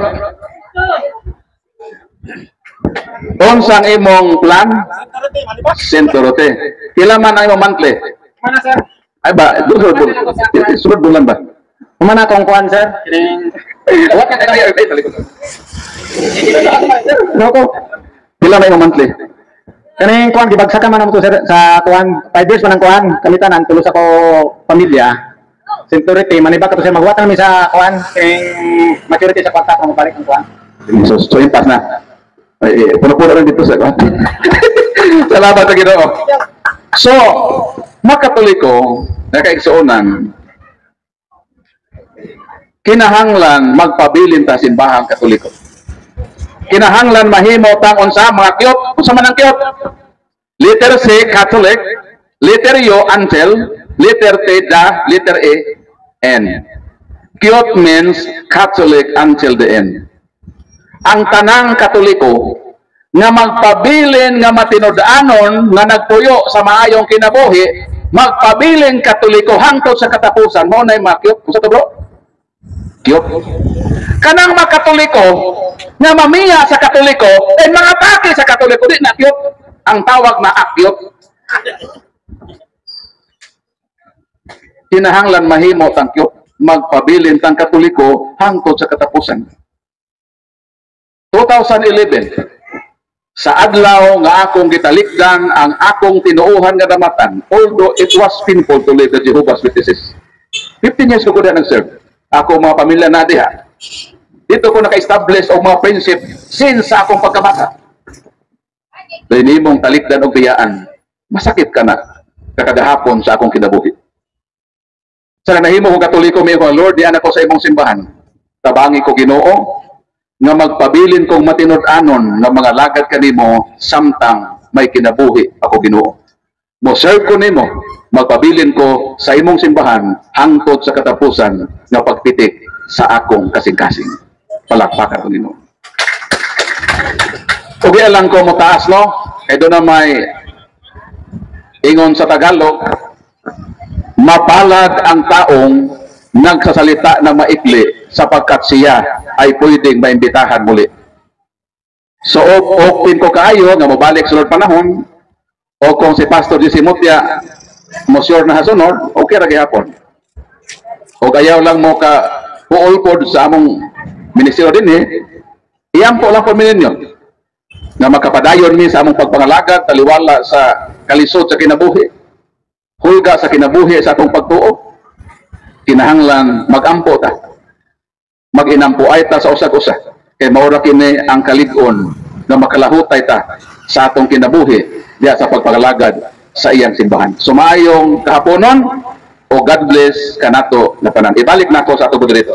Unsang imong plan? Sentorote. Pila man ang imong monthly? Mana sir? Ay ba, sunod bulan ba? Kumana kong kuan sir? Wa ka kaya ay talikod. Nako. Pila man imong monthly? Kaning kuan gibagsakan man namo to sir sa kuan 5 years man ang kuan kamitan ang tulo sa ko pamilya. Security maniba ka to sir magwatang mi sa kuan kay maturity sa kwarta kung balik ang kuan. So impas na. Puno-puno rin dito sa kuan. Salamat sa Ginoo. So, mga Katoliko, nakaigsuonan, kinahanglan magpabilin ta simbahang Katoliko. Kinahanglan mahimo tang unsa mga kiyot, unsa man ang kiyot. Letter C Catholic, letter U Angel, letter T Da, letter E N. Kiyot means Catholic until the end. Ang tanang Katoliko nga magpabilin nga matinud-anon nga nagpuyo sa maayong kinabuhi, magpabilin Katoliko hangtod sa katapusan mo nay makyot. Unsa to bro? Kiyot. Kanang mga Katoliko nga mamiya sa Katoliko ay mga atake sa Katoliko di na kiyot. Ang tawag na akyot. Kinahanglan mahimo tang kiyot, magpabilin tang Katoliko hangtod sa katapusan. 2011 sa adlaw nga akong gitalikdan ang akong tinuuhan nga damatan, although it was painful to live the Jehovah's Witnesses. 15 years ko na nag-serve. Ako mga pamilya na diha. Dito ko naka-establish og mga friendship since sa akong pagkabata. Dahil imong talikdan og biyaan, masakit ka na kakagahapon sa akong kinabuhi. Sa nahimo kong Katoliko may Lord, diyan ako sa imong simbahan. Tabangi ko Ginoo nga magpabilin kong matinud-anon nga mga lagad kanimo samtang may kinabuhi ako Ginoo. Mo serve ko nimo, magpabilin ko sa imong simbahan hangtod sa katapusan nga pagpitik sa akong kasing-kasing. Palakpakan ko Ginoo. Ugi lang ko mo taas no, kay doon na may ingon sa Tagalog, mapalad ang taong nagsasalita ng maikli sapagkat siya ay pwedeng maimbitahan muli. So, open ko kaayo nga mabalik sunod panahon, o kung si Pastor Jesse Mutia mo sure na hasunod, okay ra gihapon. O ayaw lang mo ka puol-pod sa among ministeryo din iyampo lang po ninyo nga makapadayon mi sa among pagpangalagad, taliwala sa kalisod sa kinabuhi, hulga sa kinabuhi sa atong pagtuo. Kinahanglan magampo ta, mag-inampo ay ta sa usag-usa kay maura kini ang kalig-on na makalahutay ta sa atong kinabuhi diya sa pagpangalagad sa iyang simbahan. Sumayong kahaponon o God bless kanato na tanan. Ibalik na ako sa ato dito.